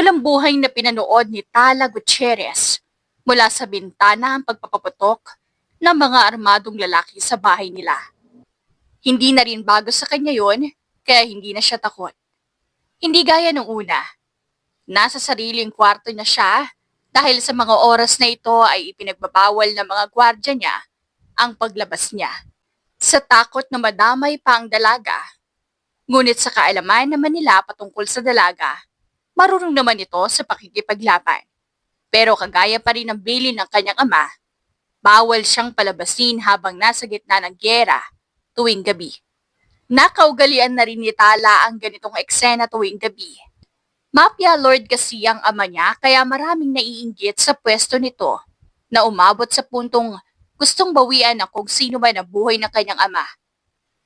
Walang buhay na pinanood ni Tala Gutierrez mula sa bintana ang pagpapaputok ng mga armadong lalaki sa bahay nila. Hindi na rin bago sa kanya yon, kaya hindi na siya takot. Hindi gaya nung una. Nasa sariling kwarto na siya dahil sa mga oras na ito ay ipinagbabawal ng mga gwardya niya ang paglabas niya. Sa takot na madamay pa ang dalaga, ngunit sa kaalaman naman nila patungkol sa dalaga, marunong naman ito sa pakikipaglaban. Pero kagaya pa rin ng bilin ng kanyang ama, bawal siyang palabasin habang nasa gitna ng gyera tuwing gabi. Nakaugalian na rin ni Tala ang ganitong eksena tuwing gabi. Mafia Lord kasi ang ama niya kaya maraming naiinggit sa pwesto nito na umabot sa puntong gustong bawian ang kung sino man ang buhay ng kanyang ama.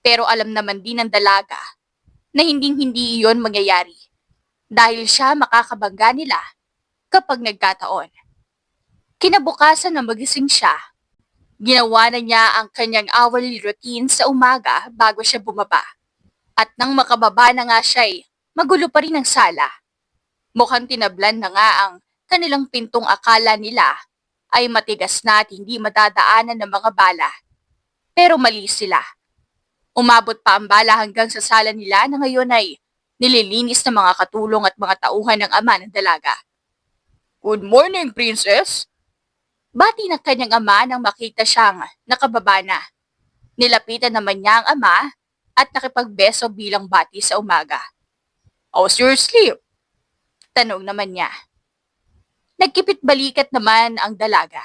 Pero alam naman din ng dalaga na hinding-hindi iyon mangyayari dahil siya makakabangga nila kapag nagkataon. Kinabukasan na magising siya, ginawa na niya ang kanyang hourly routine sa umaga bago siya bumaba. At nang makababa na nga siya magulo pa rin ang sala. Mukhang tinablan na nga ang kanilang pintong akala nila ay matigas na at hindi madadaanan ng mga bala. Pero mali sila. Umabot pa ang bala hanggang sa sala nila na ngayon ay nililinis ng mga katulong at mga tauhan ng ama ng dalaga. "Good morning, Princess!" Bati ng kanyang ama nang makita siyang nakababa na. Nilapitan naman niya ang ama at nakipagbeso bilang bati sa umaga. "How's your sleep?" Tanong naman niya. Nagkipit balikat naman ang dalaga.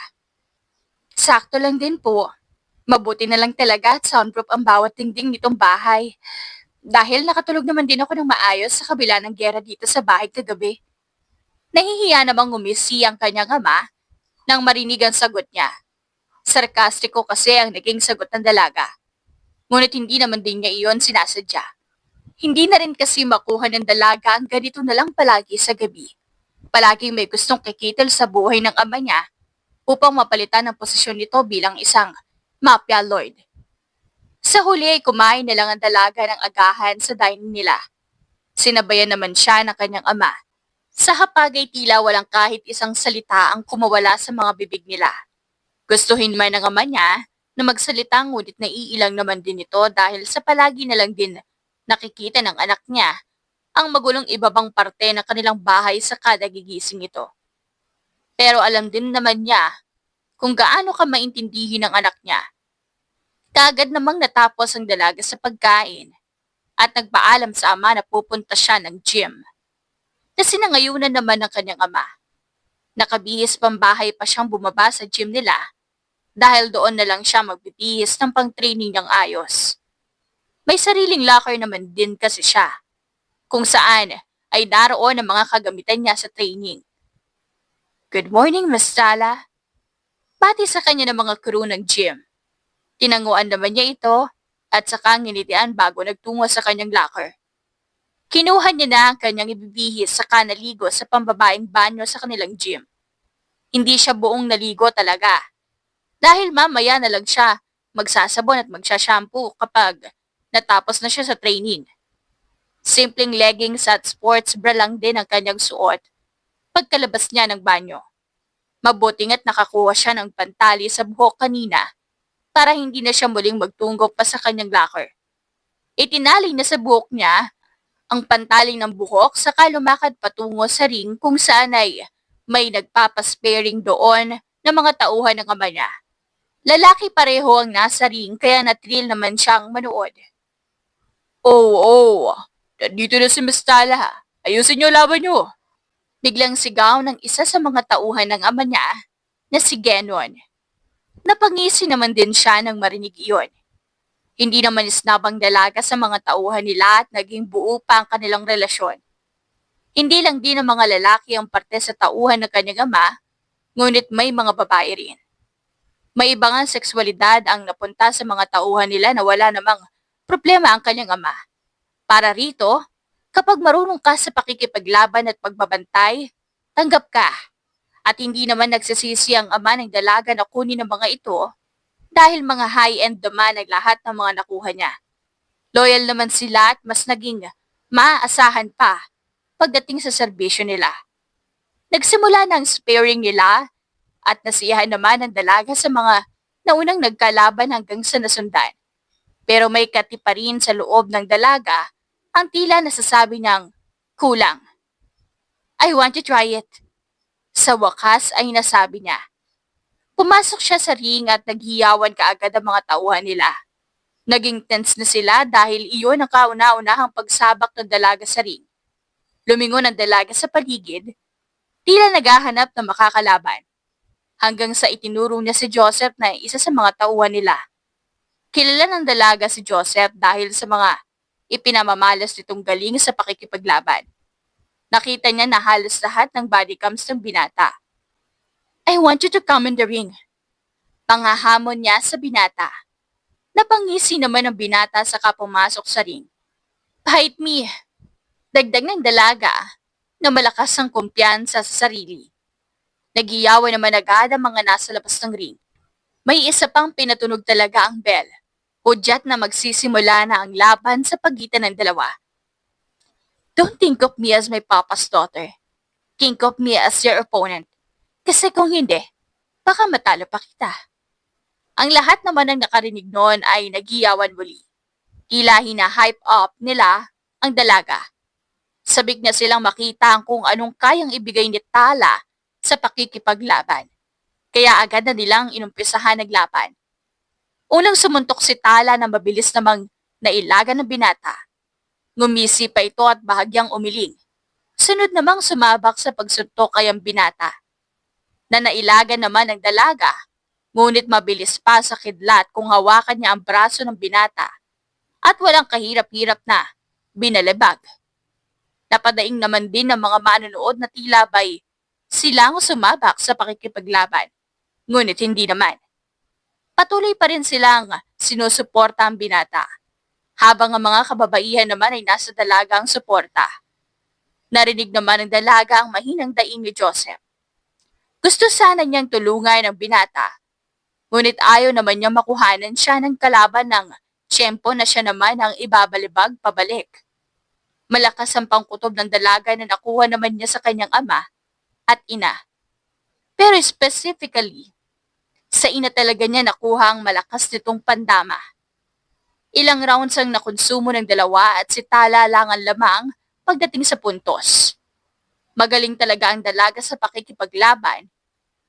"Sakto lang din po. Mabuti na lang talaga at soundproof ang bawat dingding nitong bahay. Dahil nakatulog naman din ako ng maayos sa kabila ng gera dito sa bahay kagabi." Nahihiya namang ngumisi ang kanyang ama nang marinig ang sagot niya. Sarkastiko kasi ang naging sagot ng dalaga. Ngunit hindi naman din niya iyon sinasadya. Hindi na rin kasi makuha ng dalaga ang ganito na lang palagi sa gabi. Palaging may gustong kikitil sa buhay ng ama niya upang mapalitan ang posisyon nito bilang isang mafia lord. Sa huli ay kumain na lang ang dalaga ng agahan sa dining nila. Sinabayan naman siya ng kanyang ama. Sa hapag ay tila walang kahit isang salita ang kumawala sa mga bibig nila. Gustuhin man ng ama niya na magsalita ngunit naiilang naman din ito dahil sa palagi na lang din nakikita ng anak niya ang magulong ibabang parte ng kanilang bahay sa kada gigising ito. Pero alam din naman niya kung gaano ka maintindihin ng anak niya. Kaagad namang natapos ang dalaga sa pagkain at nagpaalam sa ama na pupunta siya ng gym. Nasinangayunan naman ng kanyang ama. Nakabihis pambahay pa siyang bumaba sa gym nila dahil doon na lang siya magbibihis ng pang-training ng ayos. May sariling locker naman din kasi siya, kung saan ay naroon ang mga kagamitan niya sa training. "Good morning, Miss Tala." Pati sa kanya ng mga crew ng gym. Tinanguan naman niya ito at saka nginitian bago nagtungo sa kanyang locker. Kinuha niya na ang kanyang ibibihis saka naligo sa pambabaeng banyo sa kanilang gym. Hindi siya buong naligo talaga. Dahil mamaya na lang siya magsasabon at magsashampoo kapag natapos na siya sa training. Simpleng leggings at sports bra lang din ang kanyang suot pagkalabas niya ng banyo. Mabuting at nakakuha siya ng pantali sa buhok kanina para hindi na siya muling magtunggok pa sa kanyang locker. Itinali na sa buhok niya ang pantaling ng buhok saka lumakad patungo sa ring kung saan ay may nagpapasparing doon ng mga tauhan ng ama niya. Lalaki pareho ang nasa ring kaya natril naman siyang manood. "Oh, nandito na si Miss Tala. Ayusin niyo laban niyo." Biglang sigaw ng isa sa mga tauhan ng ama niya na si Genon. Napangisi naman din siya nang marinig iyon. Hindi naman isnabang dalaga sa mga tauhan nila at naging buo pa ang kanilang relasyon. Hindi lang din ang mga lalaki ang parte sa tauhan ng kanyang ama, ngunit may mga babae rin. May ibang sexualidad ang napunta sa mga tauhan nila na wala namang problema ang kanyang ama. Para rito, kapag marunong ka sa pakikipaglaban at pagbabantay, tanggap ka. At hindi naman nagsisisi ang ama ng dalaga na kunin ang mga ito dahil mga high-end naman ang lahat ng mga nakuha niya. Loyal naman sila at mas naging maaasahan pa pagdating sa serbisyo nila. Nagsimula ng sparring nila at nasiyahan naman ang dalaga sa mga naunang nagkalaban hanggang sa nasundan. Pero may kati pa rin sa loob ng dalaga ang tila nasasabi niyang kulang. I want to try it. Sa wakas ay nasabi niya. Pumasok siya sa ring at naghiyawan kaagad ang mga tauhan nila. Naging tense na sila dahil iyon ang kauna-unahang pagsabak ng dalaga sa ring. Lumingon ang dalaga sa paligid, tila naghahanap ng makakalaban. Hanggang sa itinuro niya si Joseph na isa sa mga tauhan nila. Kilala ng dalaga si Joseph dahil sa mga ipinamamalas nitong galing sa pakikipaglaban. Nakita niya na halos lahat ng body cams ng binata. I want you to come in the ring. Pangahamon niya sa binata. Napangisi naman ang binata sa pumasok sa ring. Fight me. Dagdag ng dalaga na malakas ang kumpiyansa sa sarili. Nagiyawan naman agad ang mga nasa labas ng ring. May isa pang pinatunog talaga ang bell. Udyat na magsisimula na ang laban sa pagitan ng dalawa. Don't think of me as my papa's daughter. Think of me as your opponent. Kasi kung hindi, baka matalo pa kita. Ang lahat naman ng nakarinig noon ay nagiyawan muli. Tila hina-hype up nila ang dalaga. Sabik na silang makita kung anong kayang ibigay ni Tala sa pakikipaglaban. Kaya agad na nilang inumpisahan ng laban. Unang sumuntok si Tala na mabilis namang nailagan ng binata. Ngumisi pa ito at bahagyang umiling. Sunod namang sumabak sa pagsuntok ay ang binata. Na nailagan naman ng dalaga. Ngunit mabilis pa sa kidlat kung hawakan niya ang braso ng binata at walang kahirap-hirap na binalibag. Napadaing naman din ng mga manonood na tila ba'y silang sumabak sa pakikipaglaban. Ngunit hindi naman. Patuloy pa rin silang sinusuporta ang binata, habang ang mga kababaihan naman ay nasa dalagang suporta. Narinig naman ng dalaga ang mahinang daing ni Joseph. Gusto sana niyang tulungan ang binata, ngunit ayaw naman niya makuhanan siya ng kalaban ng tiyempo na siya naman ang ibabalibag pabalik. Malakas ang pangkutob ng dalaga na nakuha naman niya sa kanyang ama at ina. Pero specifically, sa ina talaga niya nakuha ang malakas nitong pandama. Ilang rounds ang nakonsumo ng dalawa at si Tala lang ang lamang pagdating sa puntos. Magaling talaga ang dalaga sa pakikipaglaban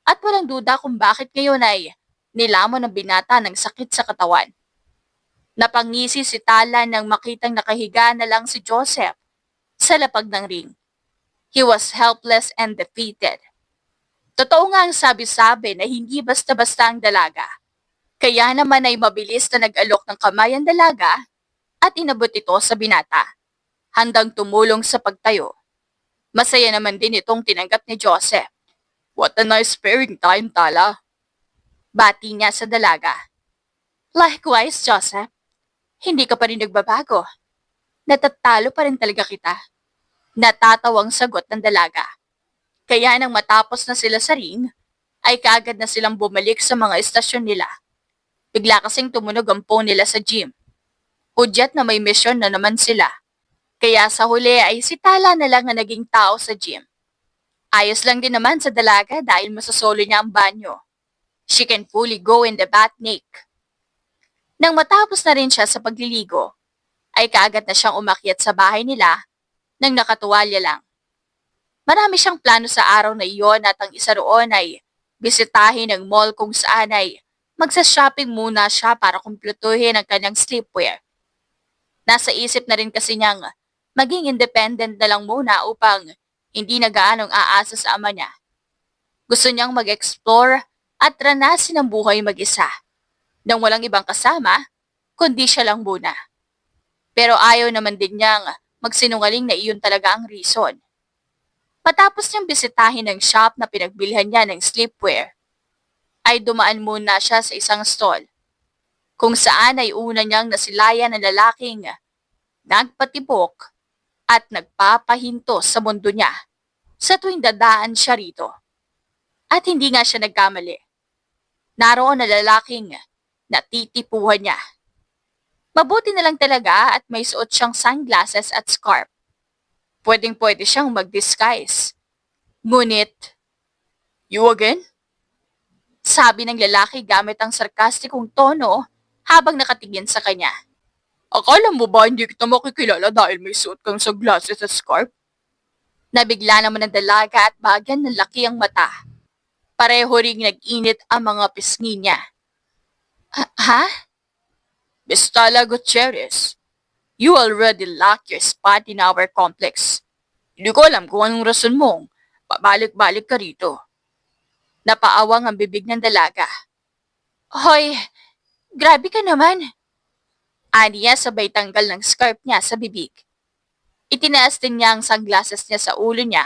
at walang duda kung bakit ngayon ay nilamon ng binata ng sakit sa katawan. Napangisi si Tala nang makitang nakahiga na lang si Joseph sa lapag ng ring. He was helpless and defeated. Totoo nga ang sabi-sabi na hindi basta-basta ang dalaga. Kaya naman ay mabilis na nag-alok ng kamay ang dalaga at inabot ito sa binata, handang tumulong sa pagtayo. Masaya naman din itong tinanggap ni Joseph. What a nice sparring time, Tala. Bati niya sa dalaga. Likewise, Joseph. Hindi ka pa rin nagbabago. Natatalo pa rin talaga kita. Natatawang sagot ng dalaga. Kaya nang matapos na sila sa ring, ay kaagad na silang bumalik sa mga estasyon nila. Bigla kasing tumunog ang phone nila sa gym. Udyat na may misyon na naman sila. Kaya sa huli ay si Tala na lang ang naging tao sa gym. Ayos lang din naman sa dalaga dahil masasolo niya ang banyo. She can fully go in the bath naked. Nang matapos na rin siya sa pagliligo, ay kaagad na siyang umakyat sa bahay nila nang nakatuwalya lang. Marami siyang plano sa araw na iyon at ang isa roon ay bisitahin ang mall kung saan ay magsa-shopping muna siya para kumpletuhin ang kanyang sleepwear. Nasa isip na rin kasi niyang maging independent na lang muna upang hindi na gaanong aasa sa ama niya. Gusto niyang mag-explore at ranasin ang buhay mag-isa, nang walang ibang kasama, kundi siya lang muna. Pero ayaw naman din niyang magsinungaling na iyon talaga ang reason. Matapos niyang bisitahin ang shop na pinagbilhan niya ng sleepwear, ay dumaan muna siya sa isang stall, kung saan ay una niyang nasilayan ng lalaking nagpatibok at nagpapahinto sa mundo niya sa tuwing dadaan siya rito. At hindi nga siya nagkamali. Naroon na lalaking natitipuhan niya. Mabuti na lang talaga at may suot siyang sunglasses at scarf. Pwedeng-pwede siyang mag-disguise. Ngunit, "You again?" Sabi ng lalaki gamit ang sarkastikong tono habang nakatingin sa kanya. "Akala mo ba hindi kita makikilala dahil may suot kang sunglasses at scarf?" Nabigla naman ng dalaga at bagyan ng laki ang mata. Pareho ring nag-init ang mga pisngi niya. Ha? Miss Tala Gutierrez, you already locked your spot in our complex. Hindi ko alam kung anong rason mong pabalik-balik ka rito. Napaawang ang bibig ng dalaga. Hoy, grabe ka naman. Aniya sabay tanggal ng scarf niya sa bibig. Itinaas din niya ang sunglasses niya sa ulo niya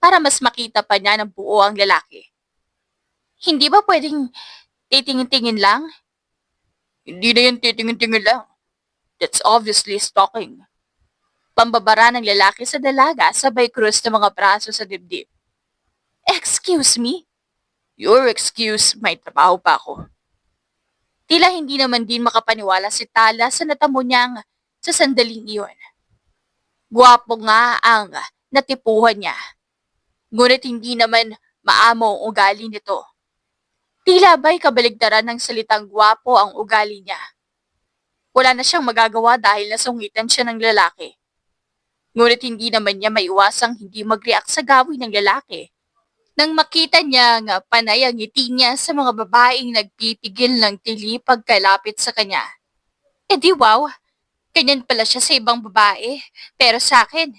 para mas makita pa niya ng buo ang lalaki. Hindi ba pwedeng titingin-tingin lang? Hindi na yan titingin-tingin lang. That's obviously stalking. Pambabara ng lalaki sa dalaga sabay krus ng mga braso sa dibdib. Excuse me? Your excuse, may trabaho pa ako. Tila hindi naman din makapaniwala si Tala sa natamo niyang sa sandaling iyon. Gwapo nga ang natipuhan niya. Ngunit hindi naman maamo ang ugali nito. Tila ba'y kabaligtaran ng salitang gwapo ang ugali niya. Wala na siyang magagawa dahil nasungitan siya ng lalaki. Ngunit hindi naman niya maiwasang hindi mag-react sa gawin ng lalaki. Nang makita niya nga panay ang ngiti niya sa mga babaeng nagpipigil ng tili pagkalapit sa kanya. Eh di wow, ganyan pala siya sa ibang babae. Pero sa akin,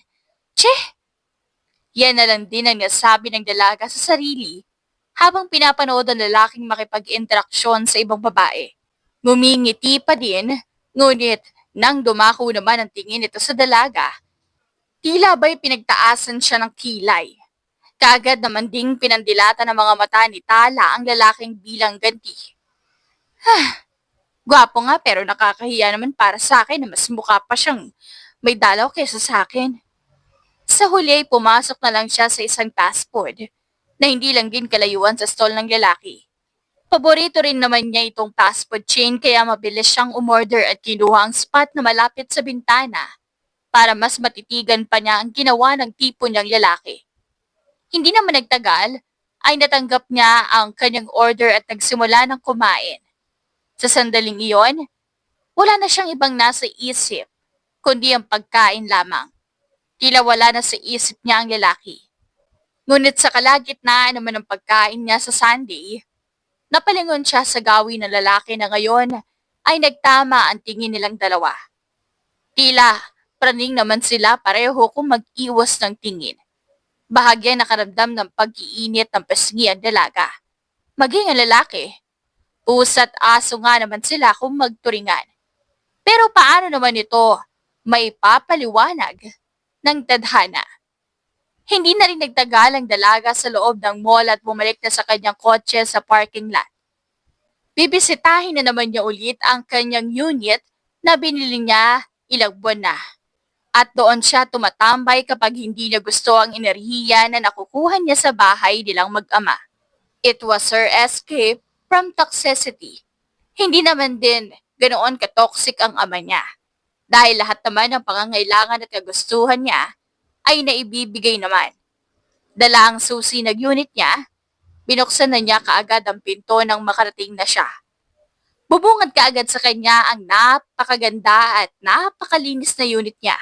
tse! Yan na lang din ang nasabi ng dalaga sa sarili habang pinapanood ang lalaking makipag-interaksyon sa ibang babae. Ngumingiti pa din, ngunit nang dumako naman ang tingin nito sa dalaga, tila ba'y pinagtaasan siya ng kilay. Kaagad naman ding pinandilata ng mga mata ni Tala ang lalaking bilang ganti. Gwapo nga pero nakakahiya naman para sa akin na mas mukha pa siyang may dalaw kaysa sa akin. Sa huli ay pumasok na lang siya sa isang fast food na hindi lang din kalayuan sa stall ng lalaki. Paborito rin naman niya itong fast food chain kaya mabilis siyang umorder at kinuha ang spot na malapit sa bintana para mas matitigan pa niya ang ginawa ng tipo niyang lalaki. Hindi naman nagtagal, ay natanggap niya ang kanyang order at nagsimula ng kumain. Sa sandaling iyon, wala na siyang ibang nasa isip, kundi ang pagkain lamang. Tila wala na sa isip niya ang lalaki. Ngunit sa kalagitnaan naman ng pagkain niya sa Sunday, napalingon siya sa gawin ng lalaki na ngayon ay nagtama ang tingin nilang dalawa. Tila praning naman sila pareho kung mag-iwas ng tingin. Bahagya nakaramdam ng pag-iinit ng pisngi ang dalaga. Maging ang lalaki, pusa't aso nga naman sila kung magturingan. Pero paano naman ito may papaliwanag ng tadhana? Hindi na rin nagtagal ang dalaga sa loob ng mall at bumalik na sa kanyang kotse sa parking lot. Bibisitahin na naman niya ulit ang kanyang unit na binili niya ilang buwan na. At doon siya tumatambay kapag hindi niya gusto ang enerhiya na nakukuha niya sa bahay nilang mag-ama. It was her escape from toxicity. Hindi naman din ganoon ka-toxic ang ama niya. Dahil lahat naman ng pangangailangan at kagustuhan niya ay naibibigay naman. Dala ang susi ng unit niya, binuksan na niya kaagad ang pinto nang makarating na siya. Bubungad kaagad sa kanya ang napakaganda at napakalinis na unit niya.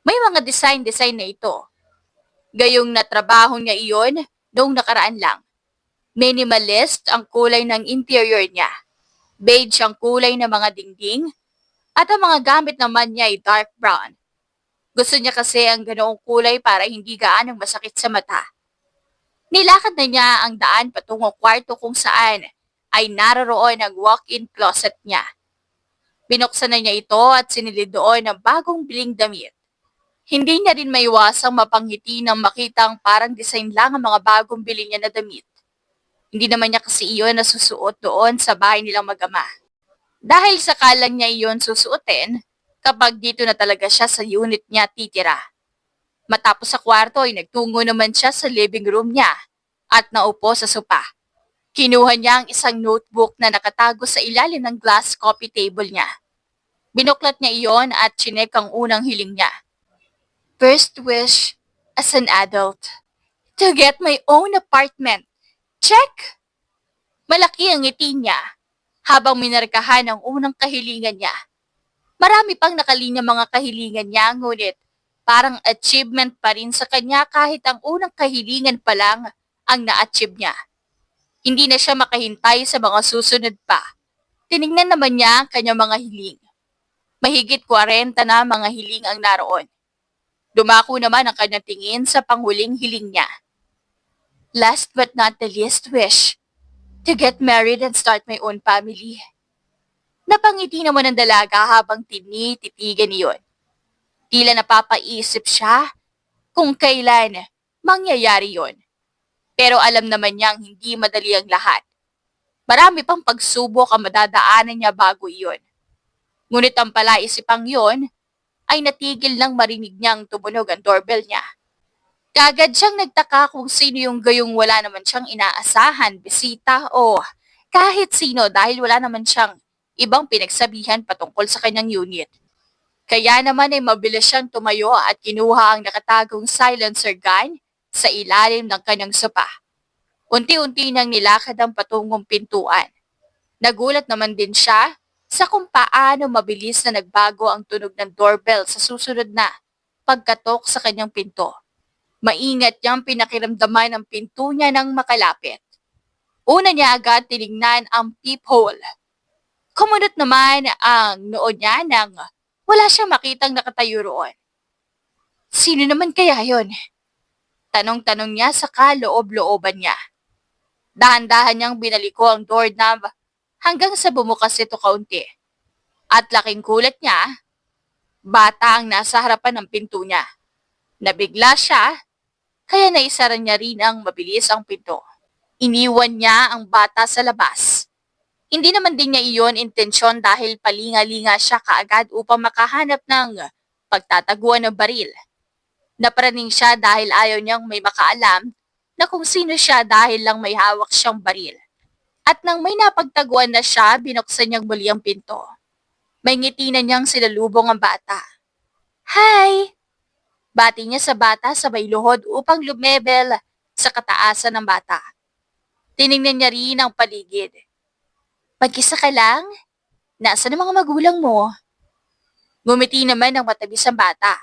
May mga design na ito. Gayong natrabaho niya iyon noong nakaraan lang. Minimalist ang kulay ng interior niya. Beige ang kulay ng mga dingding at ang mga gamit naman niya ay dark brown. Gusto niya kasi ang ganoong kulay para hindi gaanong masakit sa mata. Nilakad na niya ang daan patungong kwarto kung saan ay naroroon ang walk-in closet niya. Binuksan na niya ito at sinilid doon ang bagong biling damit. Hindi niya rin maiwasang mapangiti nang makita ang parang design lang ang mga bagong bili niya na damit. Hindi naman niya kasi iyon nasusuot doon sa bahay nilang mag-ama. Dahil sakalang niya iyon susuotin kapag dito na talaga siya sa unit niya titira. Matapos sa kwarto ay nagtungo naman siya sa living room niya at naupo sa sopa. Kinuha niya ang isang notebook na nakatago sa ilalim ng glass coffee table niya. Binuklat niya iyon at chinek ang unang hiling niya. First wish as an adult, To get my own apartment. Check! Malaki ang ngiti niya habang minarkahan ang unang kahilingan niya. Marami pang nakalinya mga kahilingan niya, ngunit parang achievement pa rin sa kanya kahit ang unang kahilingan pa lang ang na-achieve niya. Hindi na siya makahintay sa mga susunod pa. Tinignan naman niya ang kanyang mga hiling. Mahigit 40 na mga hiling ang naroon. Dumako naman ang kanyang tingin sa panghuling hiling niya. Last but not the least wish, to get married and start my own family. Napangiti naman ang dalaga habang tinititigan iyon. Tila napapaisip siya kung kailan mangyayari yon. Pero alam naman niyang hindi madali ang lahat. Marami pang pagsubok ang madadaanan niya bago iyon. Ngunit ang palaisipang yon ay natigil nang marinig niyang tumunog ang doorbell niya. Kagad siyang nagtaka kung sino yung gayong wala naman siyang inaasahan, bisita o kahit sino dahil wala naman siyang ibang pinagsabihan patungkol sa kanyang unit. Kaya naman ay mabilis siyang tumayo at kinuha ang nakatagong silencer gun sa ilalim ng kanyang sopa. Unti-unti nang nilakad ang patungong pintuan. Nagulat naman din siya sa kung paano mabilis na nagbago ang tunog ng doorbell sa susunod na pagkatok sa kanyang pinto. Maingat niyang pinakiramdaman ang pinto niya nang makalapit. Una niya agad tinignan ang peephole. Kumunot naman ang noo niya nang wala siyang makitang nakatayo roon. Sino naman kaya yon? Tanong-tanong niya sa kaloob-looban niya. Dahan-dahan niyang binaliko ang doorknob hanggang sa bumukas ito kaunti. At laking kulat niya, bata ang nasa harapan ng pinto niya. Nabigla siya, kaya naisara niya rin ang mabilis ang pinto. Iniwan niya ang bata sa labas. Hindi naman din niya iyon intensyon dahil palinga-linga siya kaagad upang makahanap ng pagtataguan ng baril. Napraning siya dahil ayaw niyang may makaalam na kung sino siya dahil lang may hawak siyang baril. At nang may napagtaguan na siya, binuksan niyang muli ang pinto. May ngiti na niyang sinalubong ang bata. Hi! Bati niya sa bata sabay luhod upang lumebel sa kataasan ng bata. Tiningnan niya rin ang paligid. Mag-isa ka lang? Nasaan ang mga magulang mo? Ngumiti naman ang matabis ang bata.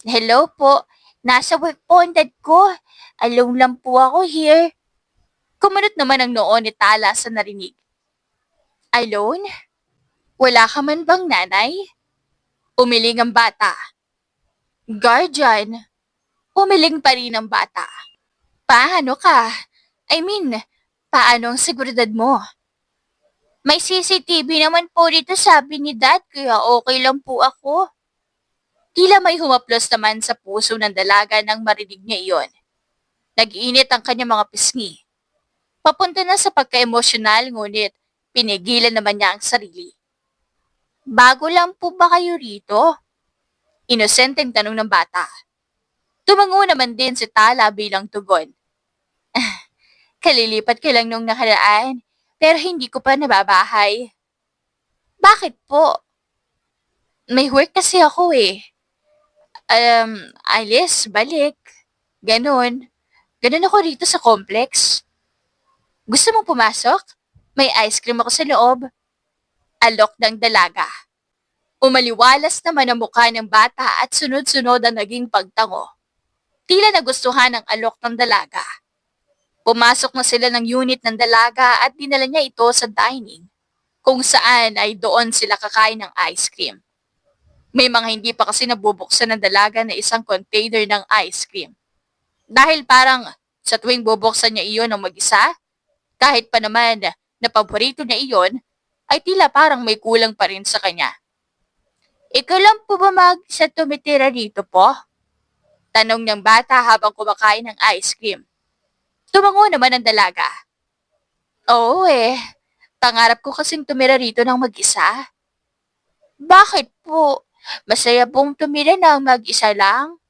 Hello po, nasa work po ang dad ko. Alone lang po ako here. Kumunot naman ang noo ni Tala sa narinig. Alone? Wala ka man bang nanay? Umiling ang bata. Guardian. Umiling pa rin ang bata. Paano ka? Paano ang seguridad mo? May CCTV naman po dito sabi ni Dad kaya okay lang po ako. Tila may humaplos naman sa puso ng dalaga nang marinig niya iyon. Nag-iinit ang kanyang mga pisngi. Papunta na sa pagka-emosyonal ngunit pinigilan naman niya ang sarili. Bago lang po ba kayo rito? Inosenteng tanong ng bata. Tumango naman din si Tala bilang tugon. Kalilipat ko lang nung nakaraan, pero hindi ko pa nababahay. Bakit po? May work kasi ako eh. Alis, balik. Ganon. Ganon ako rito sa complex. Gusto mong pumasok? May ice cream ako sa loob. Alok ng dalaga. Umaliwalas naman ang mukha ng bata at sunod-sunod ang naging pagtango. Tila nagustuhan ang alok ng dalaga. Pumasok na sila ng unit ng dalaga at dinala niya ito sa dining, kung saan ay doon sila kakain ng ice cream. May mga hindi pa kasi nabubuksan ng dalaga na isang container ng ice cream. Dahil parang sa tuwing bubuksan niya iyon ng mag-isa, kahit pa naman na paborito niya iyon, ay tila parang may kulang pa rin sa kanya. Ikaw lang po ba mag-isa tumitira dito po? Tanong ng bata habang kumakain ng ice cream. Tumango naman ang dalaga. Oo pangarap ko kasing tumira rito ng mag-isa. Bakit po? Masaya pong tumira ng mag-isa lang?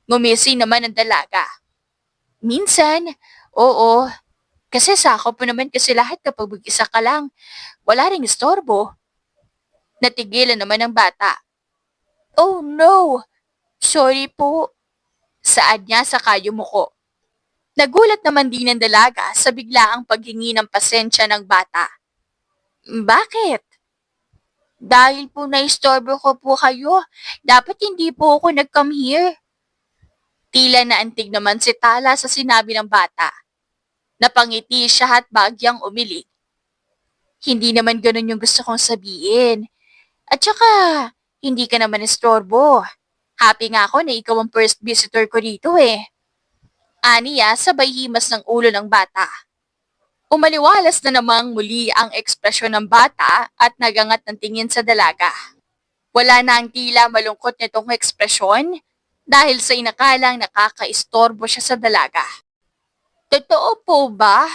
Ngumisi naman ang dalaga. Minsan, oo. Kasi sakop po naman kasi lahat kapag mag-isa ka lang. Wala ring istorbo. Natigilan naman ang bata. Oh no! Sorry po. Saad niya sa kayumuko. Nagulat naman din ang dalaga sa biglaang paghingi ng pasensya ng bata. Bakit? Dahil po naistorbo ko po kayo, dapat hindi po ako nag-come here. Tila naantig naman si Tala sa sinabi ng bata. Napangiti siya at bagyang umiling. Hindi naman ganun yung gusto kong sabihin. At saka, hindi ka naman istorbo. Happy nga ako na ikaw ang first visitor ko dito eh. Aniya sabay himas ng ulo ng bata. Umaliwalas na namang muli ang ekspresyon ng bata at nagangat ng tingin sa dalaga. Wala na ang tila malungkot nitong ekspresyon dahil sa inakalang nakakaistorbo siya sa dalaga. Totoo po ba?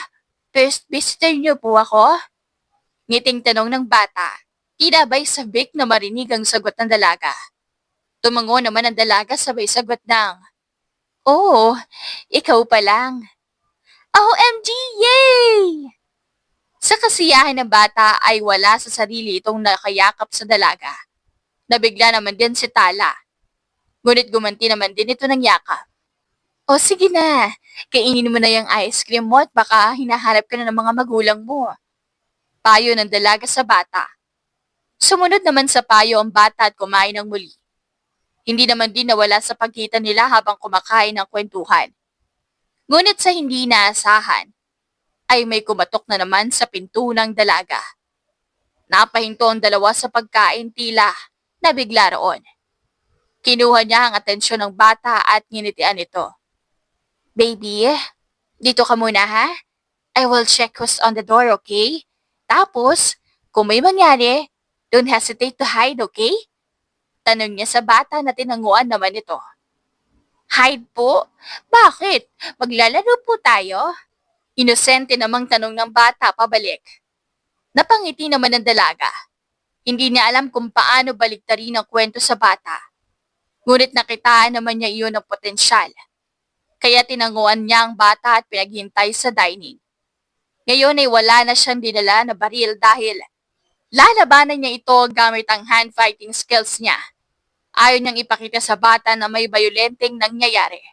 First visitor niyo po ako? Ngiting tanong ng bata. Tinabay sabik na marinig ang sagot ng dalaga. Tumango naman ang dalaga sabay sagot ng, "Oh, ikaw pa lang." OMG! Yay! Sa kasiyahan ng bata ay wala sa sarili itong nakayakap sa dalaga. Nabigla naman din si Tala. Ngunit gumanti naman din ito ng yakap. O sige na, kainin mo na yung ice cream mo at baka hinaharap ka na ng mga magulang mo. Payo ng dalaga sa bata. Sumunod naman sa payo ang bata at kumain ng muli. Hindi naman din nawala sa pagkita nila habang kumakain ng kwentuhan. Ngunit sa hindi naasahan, ay may kumatok na naman sa pinto ng dalaga. Napahinto ang dalawa sa pagkain tila na bigla roon. Kinuha niya ang atensyon ng bata at nginitian ito. Baby, dito ka muna ha? I will check who's on the door, okay? Tapos, kung may mangyari, don't hesitate to hide, okay? Tanong niya sa bata na tinanguan naman ito. Hide po? Bakit? Maglalaro po tayo? Inosente namang tanong ng bata pabalik. Napangiti naman ng dalaga. Hindi niya alam kung paano baliktarin ang kwento sa bata. Ngunit nakitaan naman niya iyon ng potensyal. Kaya tinanguan niya ang bata at pinaghintay sa dining. Ngayon ay wala na siyang dinala na baril dahil lalabanan niya ito gamit ang hand fighting skills niya. Ayaw niyang ipakita sa bata na may bayolenteng nangyayari.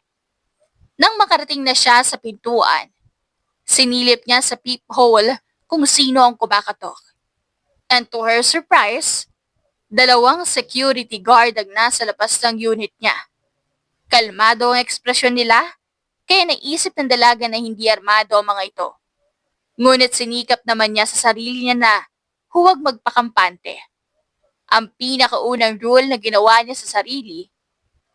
Nang makarating na siya sa pintuan, sinilip niya sa peephole kung sino ang kumakatok. And to her surprise, dalawang security guard ang nasa labas ng unit niya. Kalmado ang ekspresyon nila, kaya naisip ng dalaga na hindi armado ang mga ito. Ngunit sinikap naman niya sa sarili niya na huwag magpakampante. Ang pinakaunang rule na ginawa niya sa sarili,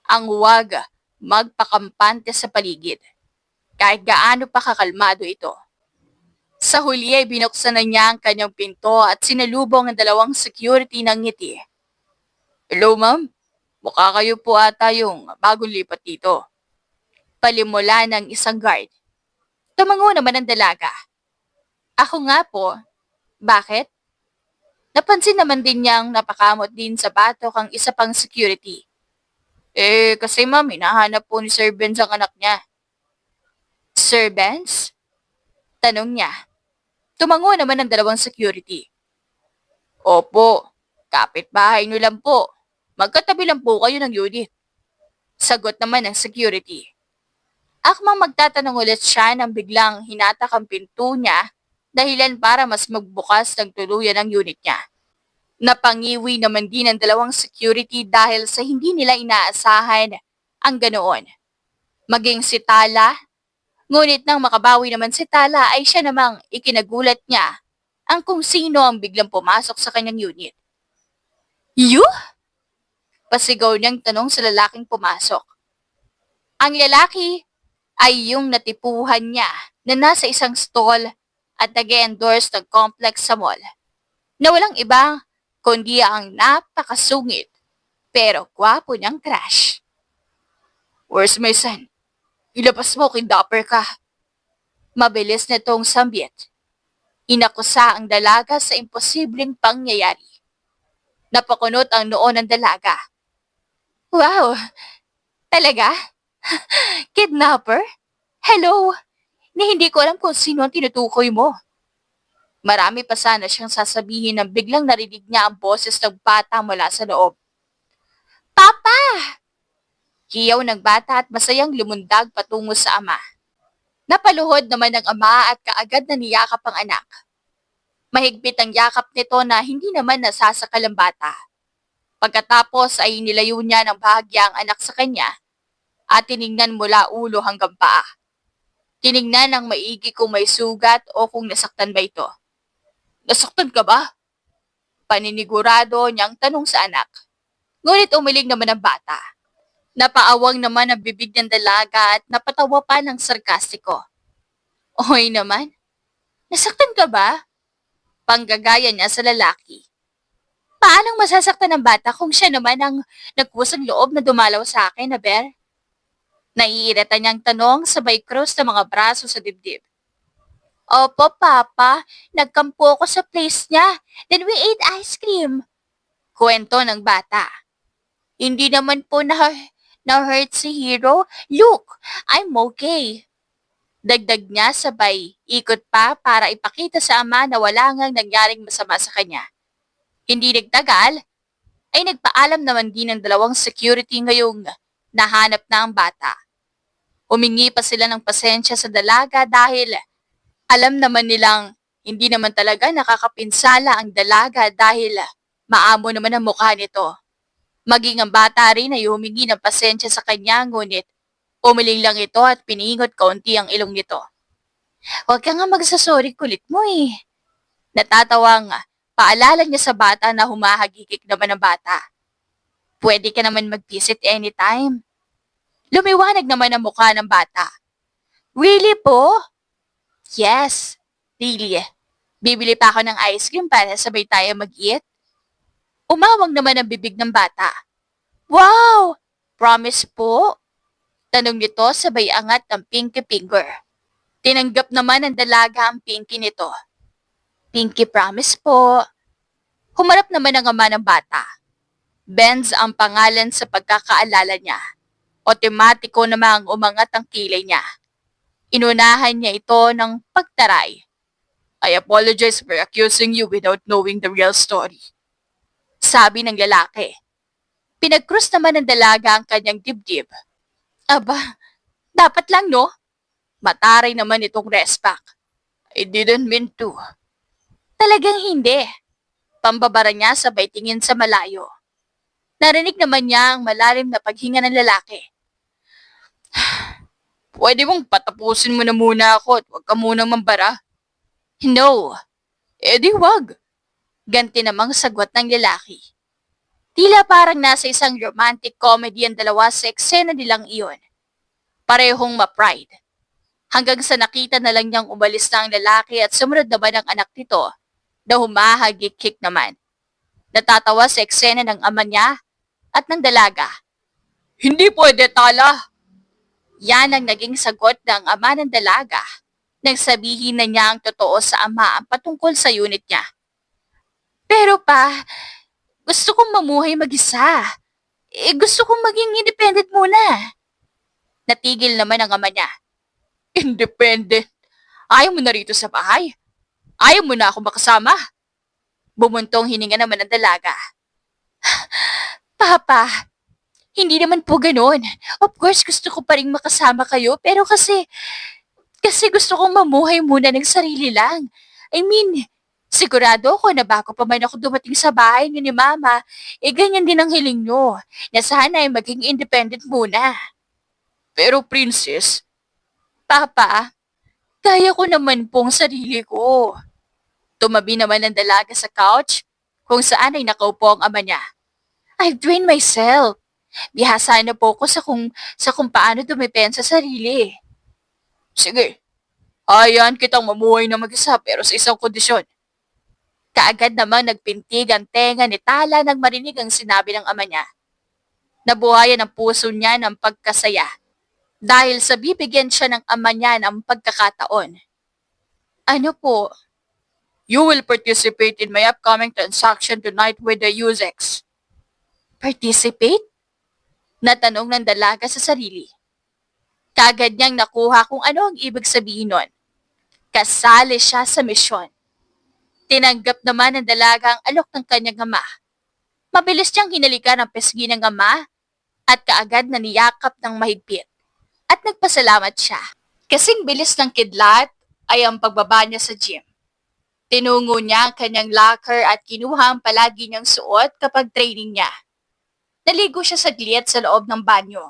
ang huwag magpakampante sa paligid, kahit gaano pa kakalmado ito. Sa huli ay binuksan na niya ang kanyang pinto at sinalubong ang dalawang security ng ngiti. Hello ma'am, mukha kayo po ata yung bagong lipat dito. Palimula ng isang guard. Tumango naman ang dalaga. Ako nga po. Bakit? Napansin naman din niyang napakamot din sa batok ang isa pang security. Kasi ma'am, hinahanap po ni Sir Benz ang anak niya. Sir Benz? Tanong niya. Tumango naman ang dalawang security. Opo, kapitbahay niyo lang po. Magkatabi lang po kayo ng unit. Sagot naman ng security. Akmang magtatanong ulit siya nang biglang hinatak ang pinto niya dahilan para mas magbukas ng tuluyan ang unit niya. Napangiwi naman din ang dalawang security dahil sa hindi nila inaasahan ang ganoon. Maging si Tala, ngunit nang makabawi naman si Tala ay siya namang ikinagulat niya ang kung sino ang biglang pumasok sa kanyang unit. You? Pasigaw niyang tanong sa lalaking pumasok. Ang lalaki ay yung natipuhan niya na nasa isang stall at nag-endorse ng complex sa mall, na walang iba kundi ang napakasungit pero gwapo niyang crush. Where's my son? Ilabas mo, kidnapper ka. Mabilis na itong sambit. Inakusa ang dalaga sa imposibleng pangyayari. Napakunot ang noo ng dalaga. Wow! Talaga? Kidnapper? Hello? Ni hindi ko alam kung sino ang tinutukoy mo. Marami pa sana siyang sasabihin nang biglang narinig niya ang boses ng bata mula sa loob. Papa! Hiyaw ng bata at masayang lumundag patungo sa ama. Napaluhod naman ng ama at kaagad na niyakap ang anak. Mahigpit ang yakap nito na hindi naman nasasakal ang bata. Pagkatapos ay nilayo niya ng bahagya ang anak sa kanya at tiningnan mula ulo hanggang paa. Tiningnan ng maigi kung may sugat o kung nasaktan ba ito. Nasaktan ka ba? Paninigurado niyang tanong sa anak. Ngunit umiling naman ang bata. Napaawang naman ang bibig ng dalaga at napatawa pa ng sarkastiko. Oy naman, nasaktan ka ba? Panggagaya niya sa lalaki. Paanong masasaktan ng bata kung siya naman ang nagkusang loob na dumalaw sa akin, Aber? Naiirita niyang tanong sabay cross ng mga braso sa dibdib. Opo, Papa. Nagkampo ako sa place niya. Then we ate ice cream. Kwento ng bata. Hindi naman po na-hurt si Hero. Look, I'm okay. Dagdag niya sabay ikot pa para ipakita sa ama na wala ngang nangyaring masama sa kanya. Hindi nagtagal, ay nagpaalam naman din ng dalawang security ngayong nahanap na ang bata. Humingi pa sila ng pasensya sa dalaga dahil alam naman nilang hindi naman talaga nakakapinsala ang dalaga dahil maamo naman ang mukha nito. Maging ang bata rin ay humingi ng pasensya sa kanya ngunit umiling lang ito at piniingot kaunti ang ilong nito. Huwag ka nga magsasorry, kulit mo eh. Natatawang paalala niya sa bata na humahagikik naman ang bata. Pwede ka naman mag-visit anytime. Lumiwanag naman ang mukha ng bata. Really po? Yes, really. Bibili pa ako ng ice cream para sabay tayo mag-eat. Umawang naman ang bibig ng bata. Wow! Promise po? Tanong nito sabay angat ng pinky finger. Tinanggap naman ng dalaga ang pinky nito. Pinky promise po. Humarap naman ang ama ng bata. Benz ang pangalan sa pagkakaalala niya. Otomatiko namang umangat ang kilay niya. Inunahan niya ito ng pagtaray. I apologize for accusing you without knowing the real story. Sabi ng lalaki. Pinag-cross naman ng dalaga ang kanyang dibdib. Aba, dapat lang no? Mataray naman itong respak. I didn't mean to. Talagang hindi. Pambabara niya sabay tingin sa malayo. Narinig naman niya ang malalim na paghinga ng lalaki. Pwede mong patapusin mo na muna ako at huwag ka munang mambara. No. Di wag. Ganti namang sagot ng lalaki. Tila parang nasa isang romantic comedy ang dalawa sa eksena nilang iyon. Parehong ma-pride. Hanggang sa nakita na lang niyang umalis na ang lalaki at sumunod naman ang anak nito na humahagik-hik naman. Natatawa sa eksena ng ama niya at ng dalaga. Hindi pwede, Tala. Yan ang naging sagot ng ama ng dalaga nang sabihin na niya ang totoo sa ama ang patungkol sa unit niya. Pero pa, gusto kong mamuhay mag-isa. Gusto kong maging independent muna. Natigil naman ang ama niya. Independent? Ayaw mo na rito sa bahay? Ayaw mo na ako makasama? Bumuntong hininga naman ang dalaga. Papa, hindi naman po ganun. Of course, gusto ko pa rin makasama kayo, pero kasi gusto kong mamuhay muna ng sarili lang. I mean, sigurado ako na bago pa man ako dumating sa bahay ni Mama, ganyan din ang hiling nyo, na sana ay maging independent muna. Pero princess, Papa, kaya ko naman pong sarili ko. Tumabi naman ang dalaga sa couch, kung saan ay nakaupo ang ama niya. I've trained myself. Bihasa na po ko sa kung paano dumepensa sa sarili. Sige, ayan kitang mamuhay na mag-isa pero sa isang kondisyon. Kaagad namang nagpintig ang tenga ni Tala nang marinig ang sinabi ng ama niya. Nabuhayan ang puso niya ng pagkasaya dahil sa bibigyan siya ng ama niya ng pagkakataon. Ano po? You will participate in my upcoming transaction tonight with the USEX. Participate? Natanong ng dalaga sa sarili. Kagad niyang nakuha kung ano ang ibig sabihin nun. Kasali siya sa misyon. Tinanggap naman ng dalaga ang alok ng kanyang ama. Mabilis niyang hinalikan ang pisngi ng ama at kaagad na niyakap ng mahigpit. At nagpasalamat siya. Kasing bilis ng kidlat ay ang pagbaba niya sa gym. Tinungo niya ang kanyang locker at kinuha ang palagi niyang suot kapag training niya. Naligo siya saglit sa loob ng banyo.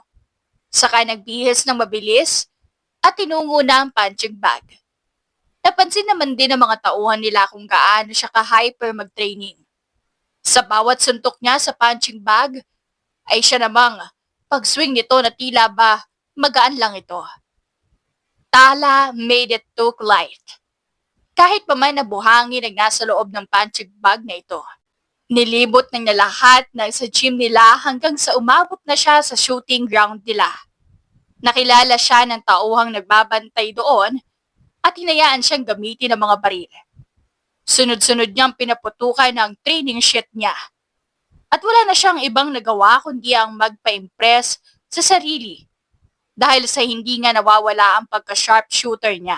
Saka nagbihis ng mabilis at tinungo na ang punching bag. Napansin naman din ng mga tauhan nila kung gaano siya ka-hyper mag-training. Sa bawat suntok niya sa punching bag, ay siya namang pag-swing nito na tila ba magaan lang ito. Tala made it look light. Kahit pa man nabuhangin ang nasa loob ng punching bag na ito. Nilibot ng lahat na sa gym nila hanggang sa umabot na siya sa shooting ground nila. Nakilala siya ng tauhang nagbabantay doon at hinayaan siyang gamitin ang mga baril. Sunod-sunod niyang pinaputukan ang training sheet niya. At wala na siyang ibang nagawa kundi ang magpa-impress sa sarili dahil sa hindi nga nawawala ang pagka-sharpshooter niya.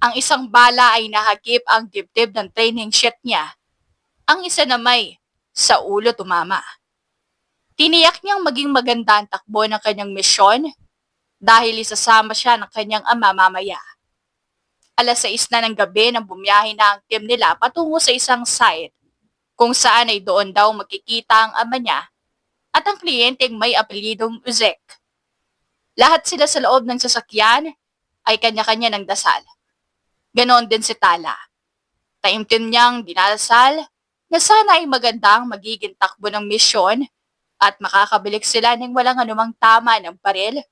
Ang isang bala ay nahagip ang dibdib ng training sheet niya. Ang isa na may sa ulo tumama. Tiniyak niyang maging maganda ang takbo ng kanyang misyon dahil isasama siya ng kanyang ama mamaya. 6:00 na ng gabi nang bumiyahe na ang team nila patungo sa isang site kung saan ay doon daw makikita ang ama niya at ang kliyenteng may apelidong Uzek. Lahat sila sa loob ng sasakyan ay kanya-kanya ng dasal. Ganon din si Tala. Taimtim niyang dinasal na sana ay magandang magiging takbo ng misyon at makakabilik sila ng walang anumang tama ng baril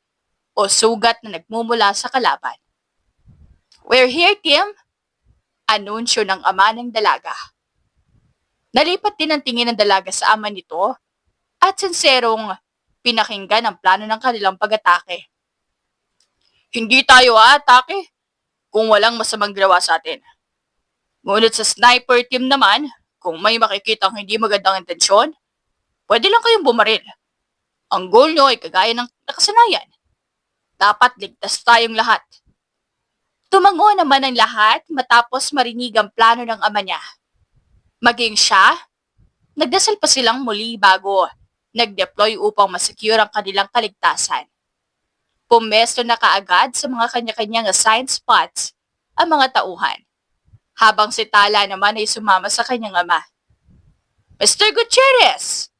o sugat na nagmumula sa kalaban. "We're here, Tim," anunsyo ng ama ng dalaga. Nalipat din ang tingin ng dalaga sa ama nito at sinserong pinakinggan ang plano ng kanilang pag-atake. "Hindi tayo aatake kung walang masamang ginawa sa atin. Ngunit sa sniper team naman, kung may makikitang hindi magandang intensyon, pwede lang kayong bumaril. Ang goal nyo ay kagaya ng nakasanayan. Dapat ligtas tayong lahat." Tumango naman ang lahat matapos marinig ang plano ng ama niya. Maging siya, nagdasal pa silang muli bago nag-deploy upang masecure ang kanilang kaligtasan. Pumesto na kaagad sa mga kanya-kanyang assigned spots ang mga tauhan, habang si Tala naman ay sumama sa kanyang ama. "Mr. Gutierrez!"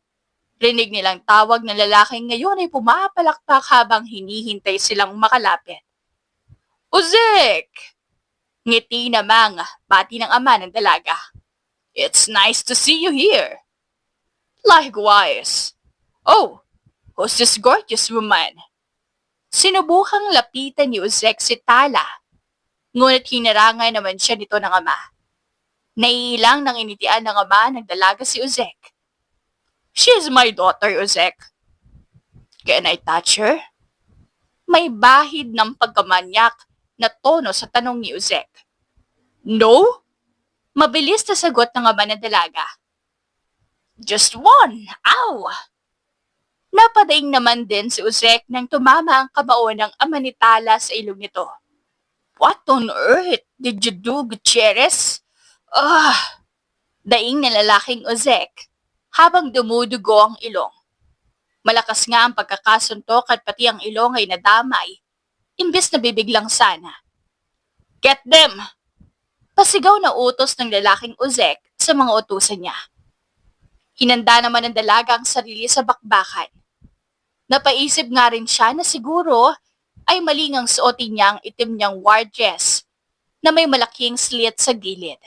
Rinig nilang tawag ng lalaking ngayon ay pumapalakpak habang hinihintay silang makalapit. "Uzek!" Ngiti namang bati ng ama ng dalaga. "It's nice to see you here." "Likewise. Oh, who's this gorgeous woman?" Sinubukang lapitan ni Uzek si Tala, ngunit hinarangan naman siya nito ng ama. Naiilang nang initian ng ama ng dalaga si Uzek. "She is my daughter, Uzek. Can I touch her?" May bahid ng pagkamanyak na tono sa tanong ni Uzek. "No?" Mabilis na sagot ng ama ng dalaga. "Just one. Ow!" Napadaing naman din si Uzek nang tumama ang kamao ng ama ni Tala sa ilong nito. "What on earth did you do, Gutierrez?" Daing ng lalaking Uzek habang dumudugo ang ilong. Malakas nga ang pagkakasuntok at pati ang ilong ay nadamay, imbes na bibiglang sana. "Get them!" Pasigaw na utos ng lalaking Uzek sa mga utusan niya. Hinanda naman ng dalaga ang sarili sa bakbakan. Napaisip nga rin siya na siguro ay maling ang suotin niya ang itim niyang war dress na may malaking slit sa gilid.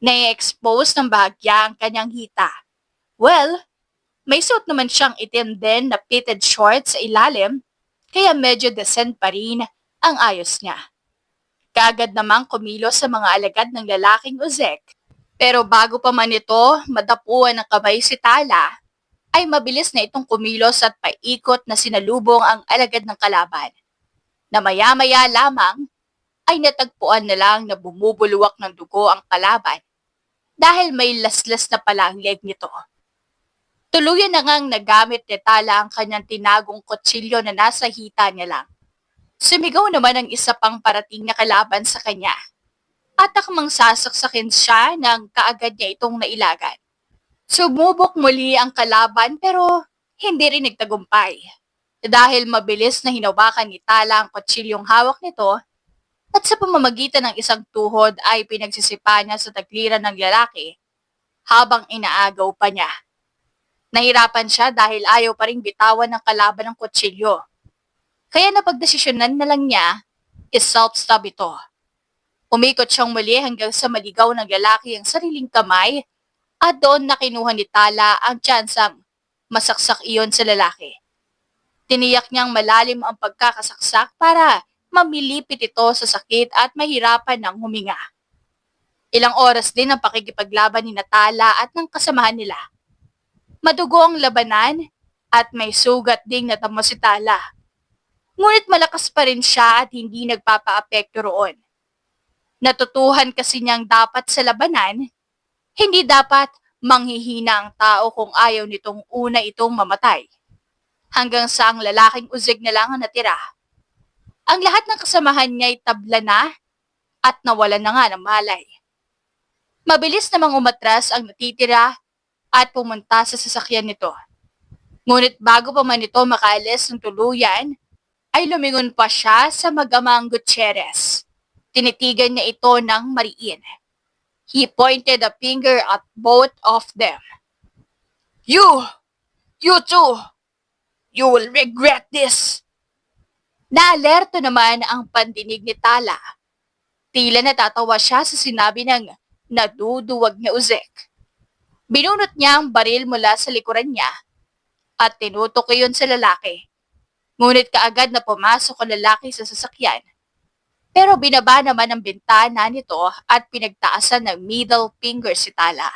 Na-expose ng bahagya ang kanyang hita. Well, may suot naman siyang itim din na pleated shorts sa ilalim, kaya medyo decent pa rin ang ayos niya. Kaagad namang kumilos sa mga alagad ng lalaking Uzek. Pero bago pa man ito madapuan ng kamay si Tala, ay mabilis na itong kumilos at paikot na sinalubong ang alagad ng kalaban. Na maya-maya lamang ay natagpuan na lang na bumubulwak ng dugo ang kalaban dahil may laslas na pala ang leg nito. Tuluyan na ngang nagamit ni Tala ang kanyang tinagong kutsilyo na nasa hita niya lang. Sumigaw naman ang isa pang parating na kalaban sa kanya. At akmang sasaksakin siya nang kaagad niya itong nailagan. Sumubok muli ang kalaban pero hindi rin nagtagumpay. Dahil mabilis na hinawakan ni Tala ang kutsilyong hawak nito at sa pamamagitan ng isang tuhod ay pinagsisipa niya sa tagliran ng lalaki habang inaagaw pa niya. Nahirapan siya dahil ayaw pa ring bitawan ng kalaban ng kutsilyo. Kaya napagdesisyonan na lang niya is-self-stab ito. Umikot siyang muli hanggang sa maligaw ng lalaki ang sariling kamay at doon na kinuha ni Tala ang tsansang masaksak iyon sa lalaki. Tiniyak niyang malalim ang pagkakasaksak para mamilipit ito sa sakit at mahirapan ng huminga. Ilang oras din ang pakikipaglaban ni Tala at ng kasamahan nila. Madugo ang labanan at may sugat ding natamo si Tala. Ngunit malakas pa rin siya at hindi nagpapaapekto roon. Natutuhan kasi niyang dapat sa labanan, hindi dapat manghihina ang tao kung ayaw nitong una itong mamatay. Hanggang sa ang lalaking uzig na lang ang natira. Ang lahat ng kasamahan niya ay tabla na at nawalan na nga ng malay. Mabilis namang umatras ang natitira at pumunta sa sasakyan nito. Ngunit bago pa man ito makaalis ng tuluyan, ay lumingon pa siya sa magamang Gutierrez. Tinitigan niya ito ng mariin. He pointed a finger at both of them. You too! You will regret this! Naalerto naman ang pandinig ni Tala. Tila natatawa siya sa sinabi ng naduduwag niya uzek. Binunot niya ang baril mula sa likuran niya at tinutok iyon sa lalaki. Ngunit kaagad na pumasok ang lalaki sa sasakyan. Pero binaba naman ang bintana nito at pinagtaasan ng middle finger si Tala.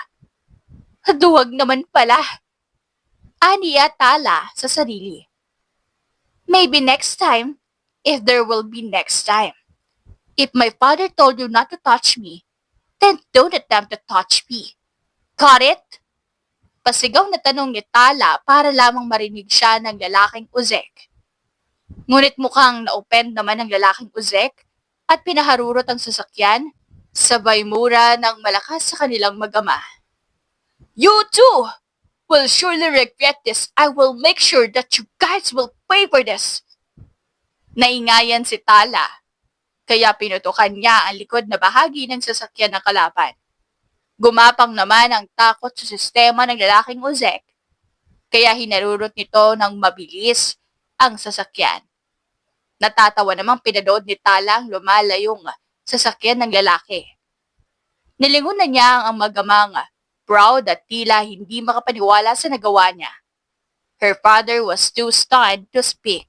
Duwag naman pala. Aniya Tala sa sarili. Maybe next time, if there will be next time. If my father told you not to touch me, then don't attempt to touch me. Got it? Pasigaw na tanong ni Tala para lamang marinig siya ng lalaking uzek. Ngunit mukhang na-open naman ng lalaking uzek at pinaharurot ang sasakyan, sabay mura ng malakas sa kanilang magama. You too will surely regret this. I will make sure that you guys will pay for this. Naingayan si Tala, kaya pinutukan niya ang likod na bahagi ng sasakyan ng kalaban. Gumapang naman ang takot sa sistema ng lalaking uzek, kaya hinarurot nito ng mabilis ang sasakyan. Natatawa namang pinadood ni Tala ang lumalayong sasakyan ng lalaki. Nilingon na niya ang magamang proud at tila hindi makapaniwala sa nagawa niya. Her father was too stunned to speak.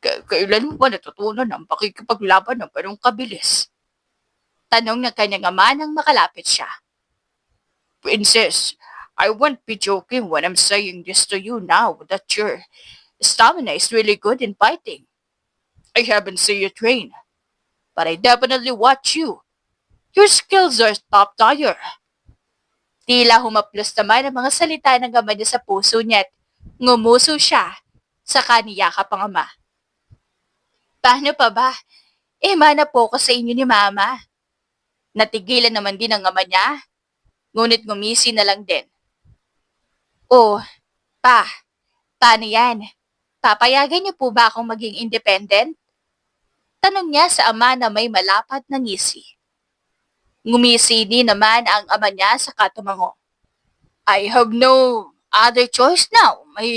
Kailan mo ba natutunan ang pakikipaglaban ng ganong kabilis? Tanong ng kanyang ama nang makalapit siya. Princess, I won't be joking when I'm saying this to you now that your stamina is really good in fighting. I haven't seen you train, but I definitely watch you. Your skills are top tier. Tila humaplos naman ang mga salita ng ama niya sa puso niya at ngumuso siya sa kaniyakap ang ama. Paano pa ba? Mana po ko sa inyo ni Mama. Natigilan naman din ang ama niya, ngunit ngumisi na lang din. Oh, paano yan? Papayagan niyo po ba akong maging independent? Tanong niya sa ama na may malapat na ngisi. Ngumisi din naman ang ama niya sa katumango. I have no other choice now. My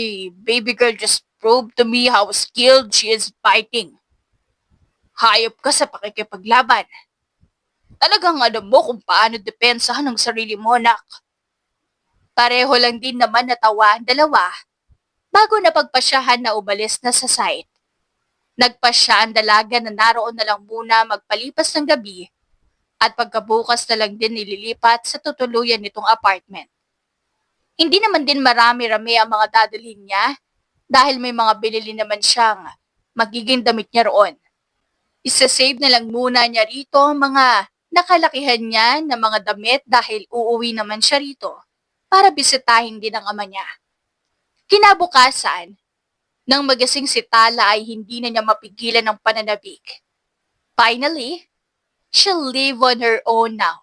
baby girl just proved to me how skilled she is fighting. Hayop ka sa pakikipaglaban. Talagang alam mo kung paano depensahan ang sarili mo, nak. Pareho lang din naman natawa ang dalawa bago napagpasyahan na umalis na sa site. Nagpasya ang dalaga na naroon na lang muna magpalipas ng gabi at pagkabukas na lang din nililipat sa tutuluyan nitong apartment. Hindi naman din marami-rami ang mga dadalhin niya dahil may mga binili naman siyang magiging damit niya roon. Isa-save na lang muna niya rito ang mga nakalakihan niya na mga damit dahil uuwi naman siya rito para bisitahin din ang ama niya. Kinabukasan, nang magising si Tala ay hindi na niya mapigilan ang pananabik. Finally, she'll live on her own now.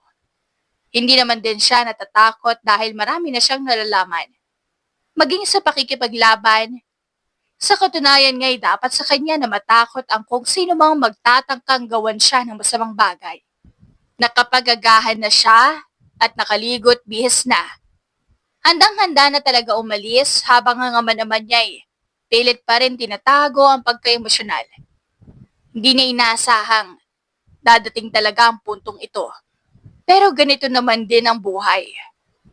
Hindi naman din siya natatakot dahil marami na siyang nalalaman. Maging sa pakikipaglaban, Sa katunayan nga'y dapat sa kanya na matakot ang kung sino mang magtatangkang gawan siya ng masamang bagay. Nakapagagahan na siya at nakaligot bihis na. Handang-handa na talaga umalis habang ang ama naman niya'y pilit pa rin tinatago ang pagka-emosyonal. Hindi niya inaasahang dadating talaga ang puntong ito. Pero ganito naman din ang buhay.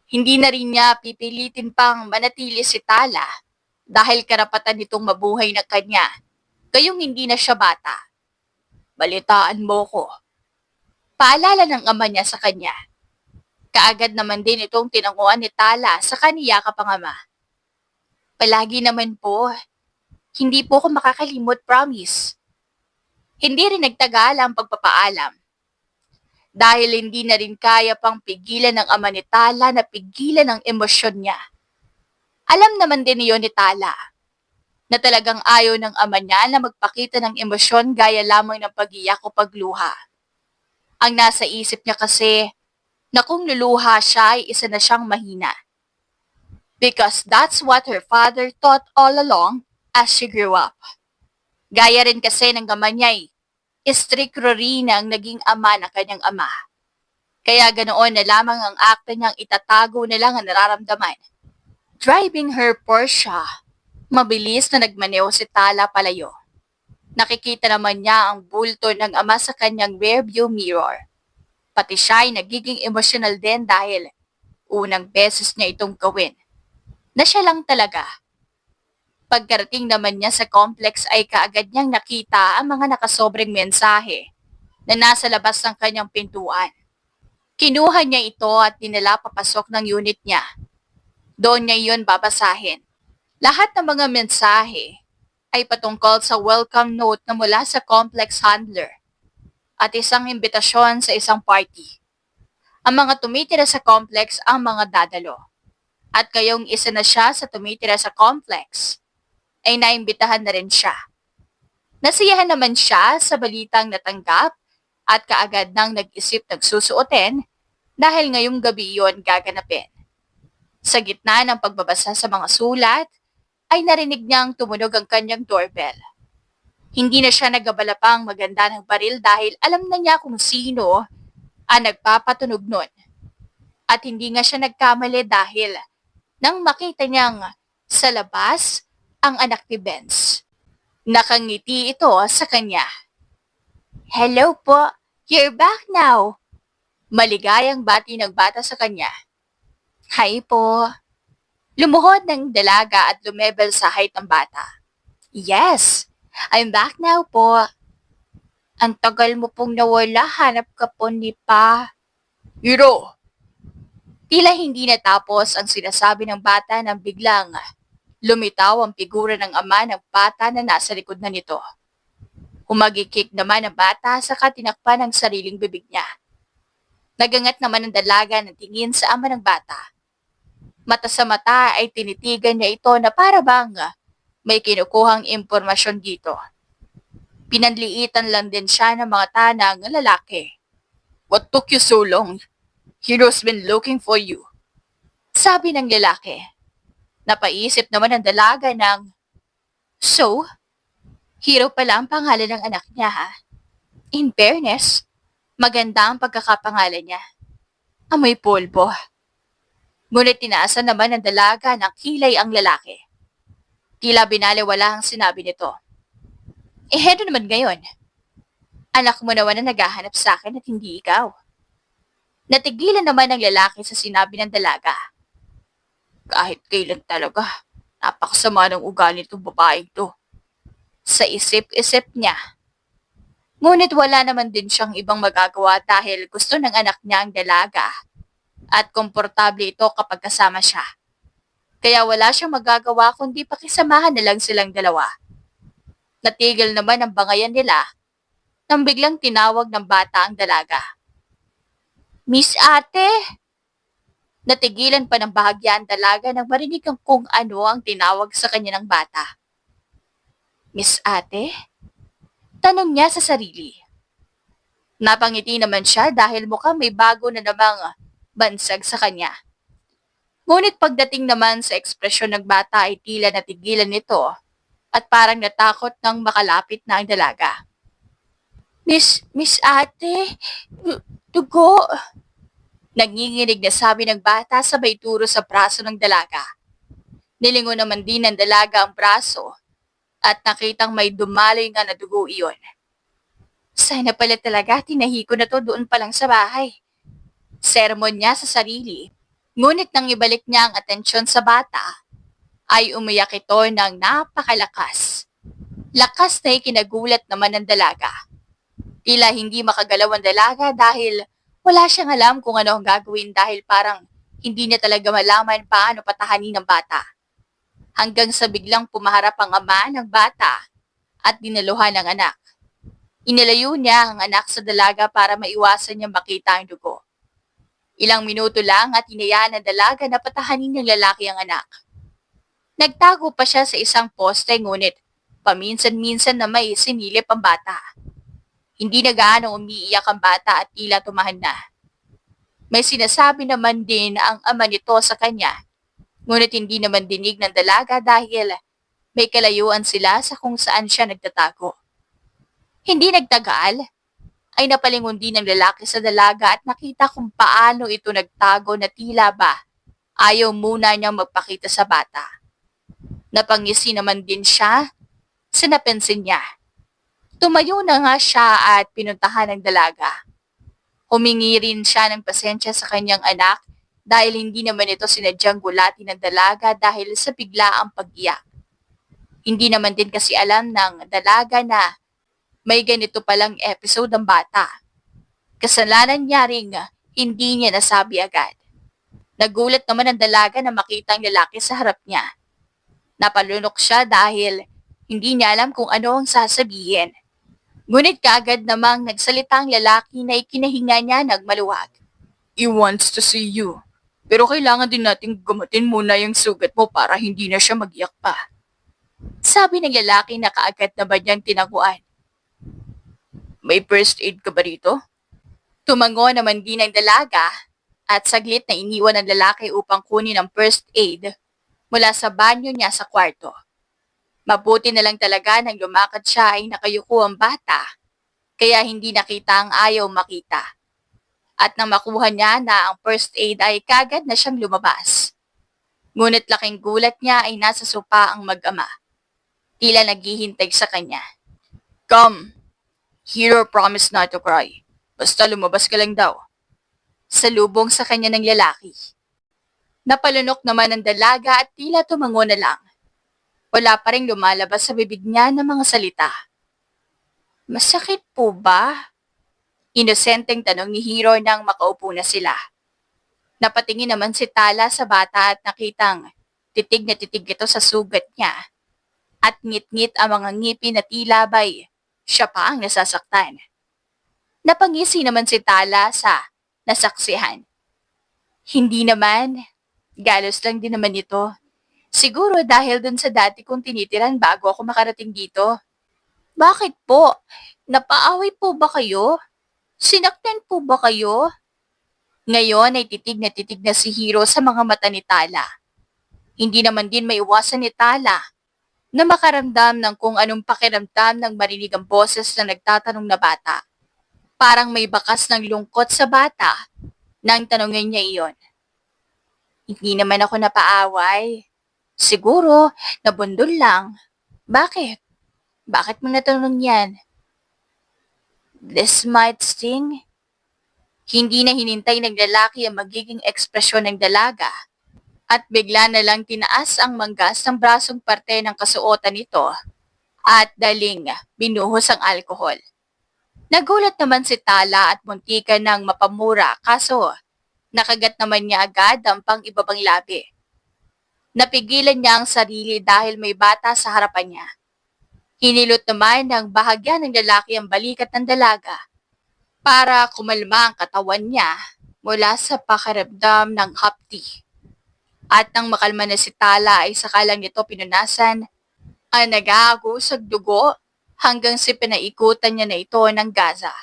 Hindi na rin niya pipilitin pang manatili si Tala dahil karapatan nitong mabuhay na kanya, gayong hindi na siya bata. Balitaan mo ko. Paalala ng ama niya sa kanya. Kaagad naman din itong tinanguan ni Tala sa kaniya kapangama. Palagi naman po, hindi po ako makakalimot, promise. Hindi rin nagtagal ang pagpapaalam. Dahil hindi na rin kaya pang pigilan ng ama ni Tala na pigilan ang emosyon niya. Alam naman din niyo ni Tala na talagang ayaw ng ama niya na magpakita ng emosyon gaya lamang ng pag-iyak o pagluha. Ang nasa isip niya kasi na kung luluha siya ay isa na siyang mahina. Because that's what her father thought all along as she grew up. Gaya rin kasi ng ama niya strict rin ang naging ama ng kanyang ama. Kaya ganoon na lamang ang akto niyang itatago na lang ang nararamdaman. Driving her Porsche, mabilis na nagmaneho si Tala palayo. Nakikita naman niya ang bulto ng ama sa kanyang rearview mirror. Pati siya ay nagiging emosyonal din dahil unang beses niya itong gawin. Na siya lang talaga. Pagkarating naman niya sa complex ay kaagad niyang nakita ang mga nakasobreng mensahe na nasa labas ng kanyang pintuan. Kinuha niya ito at dinala papasok ng unit niya. Doon niya iyon babasahin. Lahat ng mga mensahe ay patungkol sa welcome note na mula sa complex handler at isang imbitasyon sa isang party. Ang mga tumitira sa complex ang mga dadalo. At kayong isa na siya sa tumitira sa complex, ay naimbitahan na rin siya. Nasiyahan naman siya sa balitang natanggap at kaagad nang nag-isip nagsusuotin dahil ngayong gabi iyon gaganapin. Sa gitna ng pagbabasa sa mga sulat, ay narinig niyang tumunog ang kanyang doorbell. Hindi na siya nagabala pang maganda ng baril dahil alam na niya kung sino ang nagpapatunog nun. At hindi nga siya nagkamali dahil nang makita niyang sa labas ang anak ni Benz. Nakangiti ito sa kanya. Hello po, you're back now. Maligayang bati ng bata sa kanya. Hi po. Lumuhod ng dalaga at lumebel sa height ng bata. Yes, I'm back now po. Ang tagal mo pong nawala, hanap ka po ni Pa. Hiro! Tila hindi natapos ang sinasabi ng bata nang biglang lumitaw ang figura ng ama ng bata na nasa likod na nito. Humagikik naman ang bata saka tinakpan ang sariling bibig niya. Nagangat naman ang dalaga ng tingin sa ama ng bata. Mata sa mata ay tinitigan niya ito na para bang may kinukuhang impormasyon dito. Pinanliitan lang din siya ng mga tanang lalaki. What took you so long? Hero's been looking for you. Sabi ng lalaki. Napaisip naman ang dalaga ng, So? Hero pala ang pangalan ng anak niya ha? In fairness, maganda ang pagkakapangalan niya. Amoy polvo. Ngunit tinaasan naman ng dalaga ng kilay ang lalaki. Tila binaliwala ang sinabi nito. Hedo naman ngayon. Anak mo naman na naghahanap sa akin at hindi ikaw. Natigilan naman ng lalaki sa sinabi ng dalaga. Kahit kailan talaga, napakasama ng ugali nitong babaeng to. Sa isip-isip niya. Ngunit wala naman din siyang ibang magagawa dahil gusto ng anak niya ang dalaga at komportable ito kapag kasama siya. Kaya wala siyang magagawa kundi pakisamahan na lang silang dalawa. Natigil naman ang bangayan nila nang biglang tinawag ng bata ang dalaga. Miss Ate! Natigilan pa ng bahagya ang dalaga nang marinig ang kung ano ang tinawag sa kanya ng bata. Miss Ate? Tanong niya sa sarili. Napangiti naman siya dahil mukhang may bago na namang bansag sa kanya. Ngunit pagdating naman sa ekspresyon ng bata ay tila natigilan nito at parang natakot nang makalapit na ang dalaga. Miss ate, dugo. Nanginginig na sabi ng bata sabay turo sa braso ng dalaga. Nilingon naman din ng dalaga ang braso at nakitang may dumaloy nga na dugo iyon. Sana pala talaga tinahi ko na to doon pa lang sa bahay. Sermon niya sa sarili. Ngunit nang ibalik niya ang atensyon sa bata, ay umiyak ito ng napakalakas. Lakas na ikinagulat naman ng dalaga. Tila hindi makagalaw ang dalaga dahil wala siyang alam kung ano ang gagawin dahil parang hindi niya talaga malaman paano patahanin ng bata. Hanggang sa biglang pumaharap ang ama ng bata at dinaluhan ng anak. Inilayo niya ang anak sa dalaga para maiwasan niyang makita ang dugo. Ilang minuto lang at hinayaan ng dalaga na patahanin ng lalaki ang anak. Nagtago pa siya sa isang poste ngunit paminsan-minsan na may sinilip ang bata. Hindi na gaanong umiiyak ang bata at tila tumahan na. May sinasabi naman din ang ama nito sa kanya, ngunit hindi naman dinig ng dalaga dahil may kalayuan sila sa kung saan siya nagtatago. Hindi nagtagal, ay napalingon din ng lalaki sa dalaga at nakita kung paano ito nagtago na tila ba ayaw muna niyang magpakita sa bata. Napangisi naman din siya sa napansin niya. Tumayo na nga siya at pinuntahan ng dalaga. Humingi rin siya ng pasensya sa kanyang anak dahil hindi naman ito sinadyang gulatin ng dalaga dahil sa biglaang pag-iyak. Hindi naman din kasi alam ng dalaga na may ganito palang episode ang bata. Kasalanan niya ring hindi niya nasabi agad. Nagulat naman ang dalaga na makita ang lalaki sa harap niya. Napalunok siya dahil hindi niya alam kung ano ang sasabihin. Ngunit kaagad namang nagsalita ang lalaki na ikinahinga niya nagmaluwag. He wants to see you. Pero kailangan din nating gumatin muna yung sugat mo para hindi na siya mag-iyak pa. Sabi ng lalaki na kaagad na ba niyang tinaguan. May first aid ka ba rito? Tumango naman din ang dalaga at saglit na iniwan ng lalaki upang kunin ang first aid mula sa banyo niya sa kwarto. Mabuti na lang talaga nang lumakad siya ay nakayuko ang bata, kaya hindi nakita ang ayaw makita. At nang makuha niya na ang first aid ay kagad na siyang lumabas. Ngunit laking gulat niya ay nasa sopa ang mag-ama. Tila naghihintay sa kanya. Come, Hero promised not to cry. Basta lumabas ka lang daw. Salubong sa kanya ng lalaki. Napalunok naman ang dalaga at tila tumango na lang. Wala pa rin lumalabas sa bibig niya ng mga salita. Masakit po ba? Inosenteng tanong ni Hero nang makaupo na sila. Napatingin naman si Tala sa bata at nakitang titig na titig ito sa sugat niya. At ngit-ngit ang mga ngipin na tila ba'y siya pa ang nasasaktan. Napangisi naman si Tala sa nasaksihan. Hindi naman. Galos lang din naman ito. Siguro dahil dun sa dati kong tinitiran bago ako makarating dito. Bakit po? Napaaway po ba kayo? Sinaktan po ba kayo? Ngayon ay titig na si Hero sa mga mata ni Tala. Hindi naman din maiwasan ni Tala na makaramdam ng kung anong pakiramdam ng marinig ang boses na nagtatanong na bata. Parang may bakas ng lungkot sa bata nang tanongin niya iyon. Hindi naman ako napaaway. Siguro, nabundol lang. Bakit? Bakit mo natanong yan? This might sting? Hindi na hinintay ng lalaki ang magiging ekspresyon ng dalaga at bigla na lang tinaas ang manggas ng brasong parte ng kasuotan nito at daling binuhos ang alkohol. Nagulat naman si Tala at muntikan ng mapamura kaso nakagat naman niya agad ang pang-ibabang labi. Napigilan niya ang sarili dahil may bata sa harapan niya. Hinilot naman ng bahagya ng lalaki ang balikat ng dalaga para kumalma ang katawan niya mula sa pakiramdam ng hapti. At nang makalma na si Tala ay saka lang nito pinunasan ang nag-aagusag dugo hanggang si pinaikutan niya na ito ng gaza.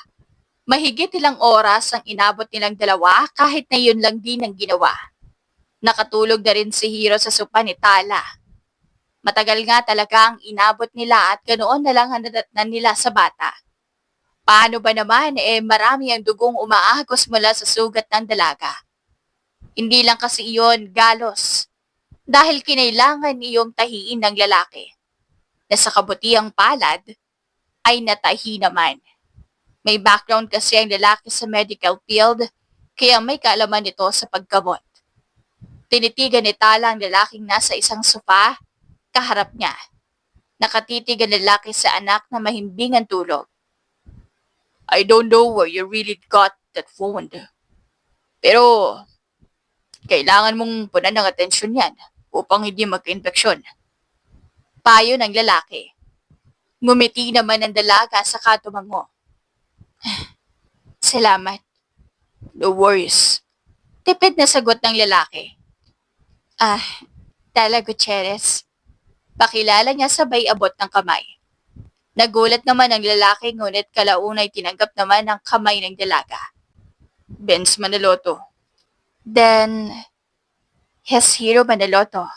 Mahigit ilang oras ang inabot nilang dalawa kahit na yun lang din ang ginawa. Nakatulog na rin si Hero sa sopa ni Tala. Matagal nga talaga ang inabot nila at ganoon na lang ang nadatnan nila sa bata. Paano ba naman marami ang dugong umaagos mula sa sugat ng dalaga. Hindi lang kasi iyon galos dahil kinailangan iyong tahiin ng lalaki na sa kabutiang palad ay natahi naman. May background kasi ang lalaki sa medical field kaya may kaalaman nito sa paggamot. Tinitigan ni Tala ang lalaking nasa isang sofa kaharap niya. Nakatitig ang lalaki sa anak na mahimbing ang tulog. I don't know where you really got that wound. Pero, kailangan mong punan ng atensyon yan upang hindi magka-infeksyon. Payo ng lalaki. Ngumiti naman ang dalaga sa katumango. Salamat. No worries. Tipid na sagot ng lalaki. Tala Gutierrez. Pakilala niya sabay abot ng kamay. Nagulat naman ang lalaki ngunit kalaunay tinanggap naman ang kamay ng dalaga. Benz Manaloto. Then, yes, Hero Manaloto.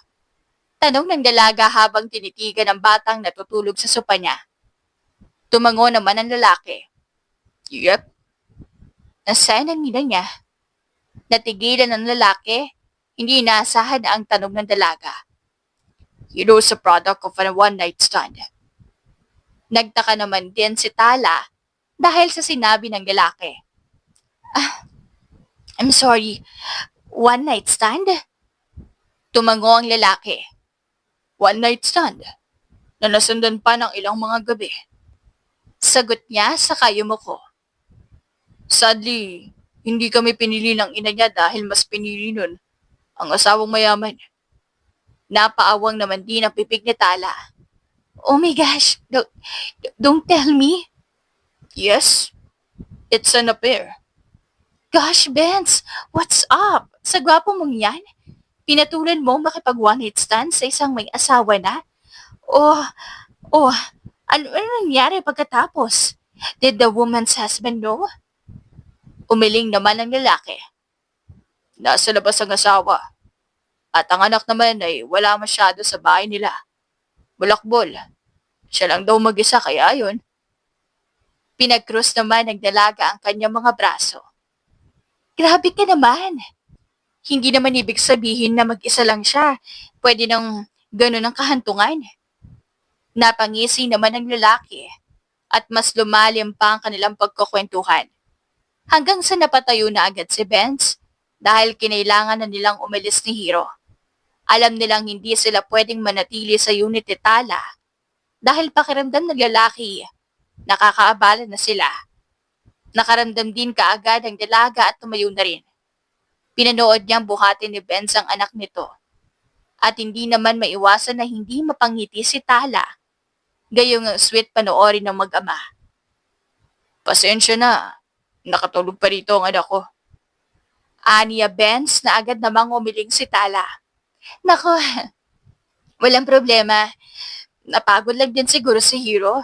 Tanong ng dalaga habang tinitigan ang batang natutulog sa sopa niya. Tumango naman ang lalaki. Yep. Nasaan ang nina niya? Natigilan ng lalaki, hindi inaasahan ang tanong ng dalaga. Hero's a product of a one-night stand. Nagtaka naman din si Tala dahil sa sinabi ng lalaki. I'm sorry, one night stand? Tumango ang lalaki. One night stand? Na nasundan pa ng ilang mga gabi. Sagot niya sa kayumuko. Sadly, hindi kami pinili ng ina niya dahil mas pinili nun ang asawang mayaman. Napaawang naman din ang pipig ni Tala. Oh my gosh, don't tell me. Yes, it's an affair. Gosh, Benz, what's up? Sa gwapo mong yan? Pinatulan mo makipag one-night stand sa isang may asawa na? Oh, ano nangyari pagkatapos? Did the woman's husband know? Umiling naman ang lalaki. Nasa labas ang asawa. At ang anak naman ay wala masyado sa bahay nila. Bulakbol. Siya lang daw mag-isa kaya yun. Pinag-cross naman ng dalaga ang kanyang mga braso. Grabe ka naman. Hindi naman ibig sabihin na mag-isa lang siya. Pwede nang ganun ang kahantungan. Napangisi naman ng lalaki at mas lumalim pa ang kanilang pagkukwentuhan. Hanggang sa napatayo na agad si Benz dahil kinailangan na nilang umalis ni Hero. Alam nilang hindi sila pwedeng manatili sa unit ni Tala dahil pakiramdam ng lalaki, nakakaabala na sila. Nakaramdam din kaagad ang dalaga at tumayo na rin. Pinanood niyang buhatin ni Benz ang anak nito. At hindi naman maiwasan na hindi mapangiti si Tala. Gayong sweet panoorin ng mag-ama. Pasensya na, nakatulog pa rito ang anak ko. Aniya Benz na agad namang umiling si Tala. Nako, walang problema. Napagod lang din siguro si Hero.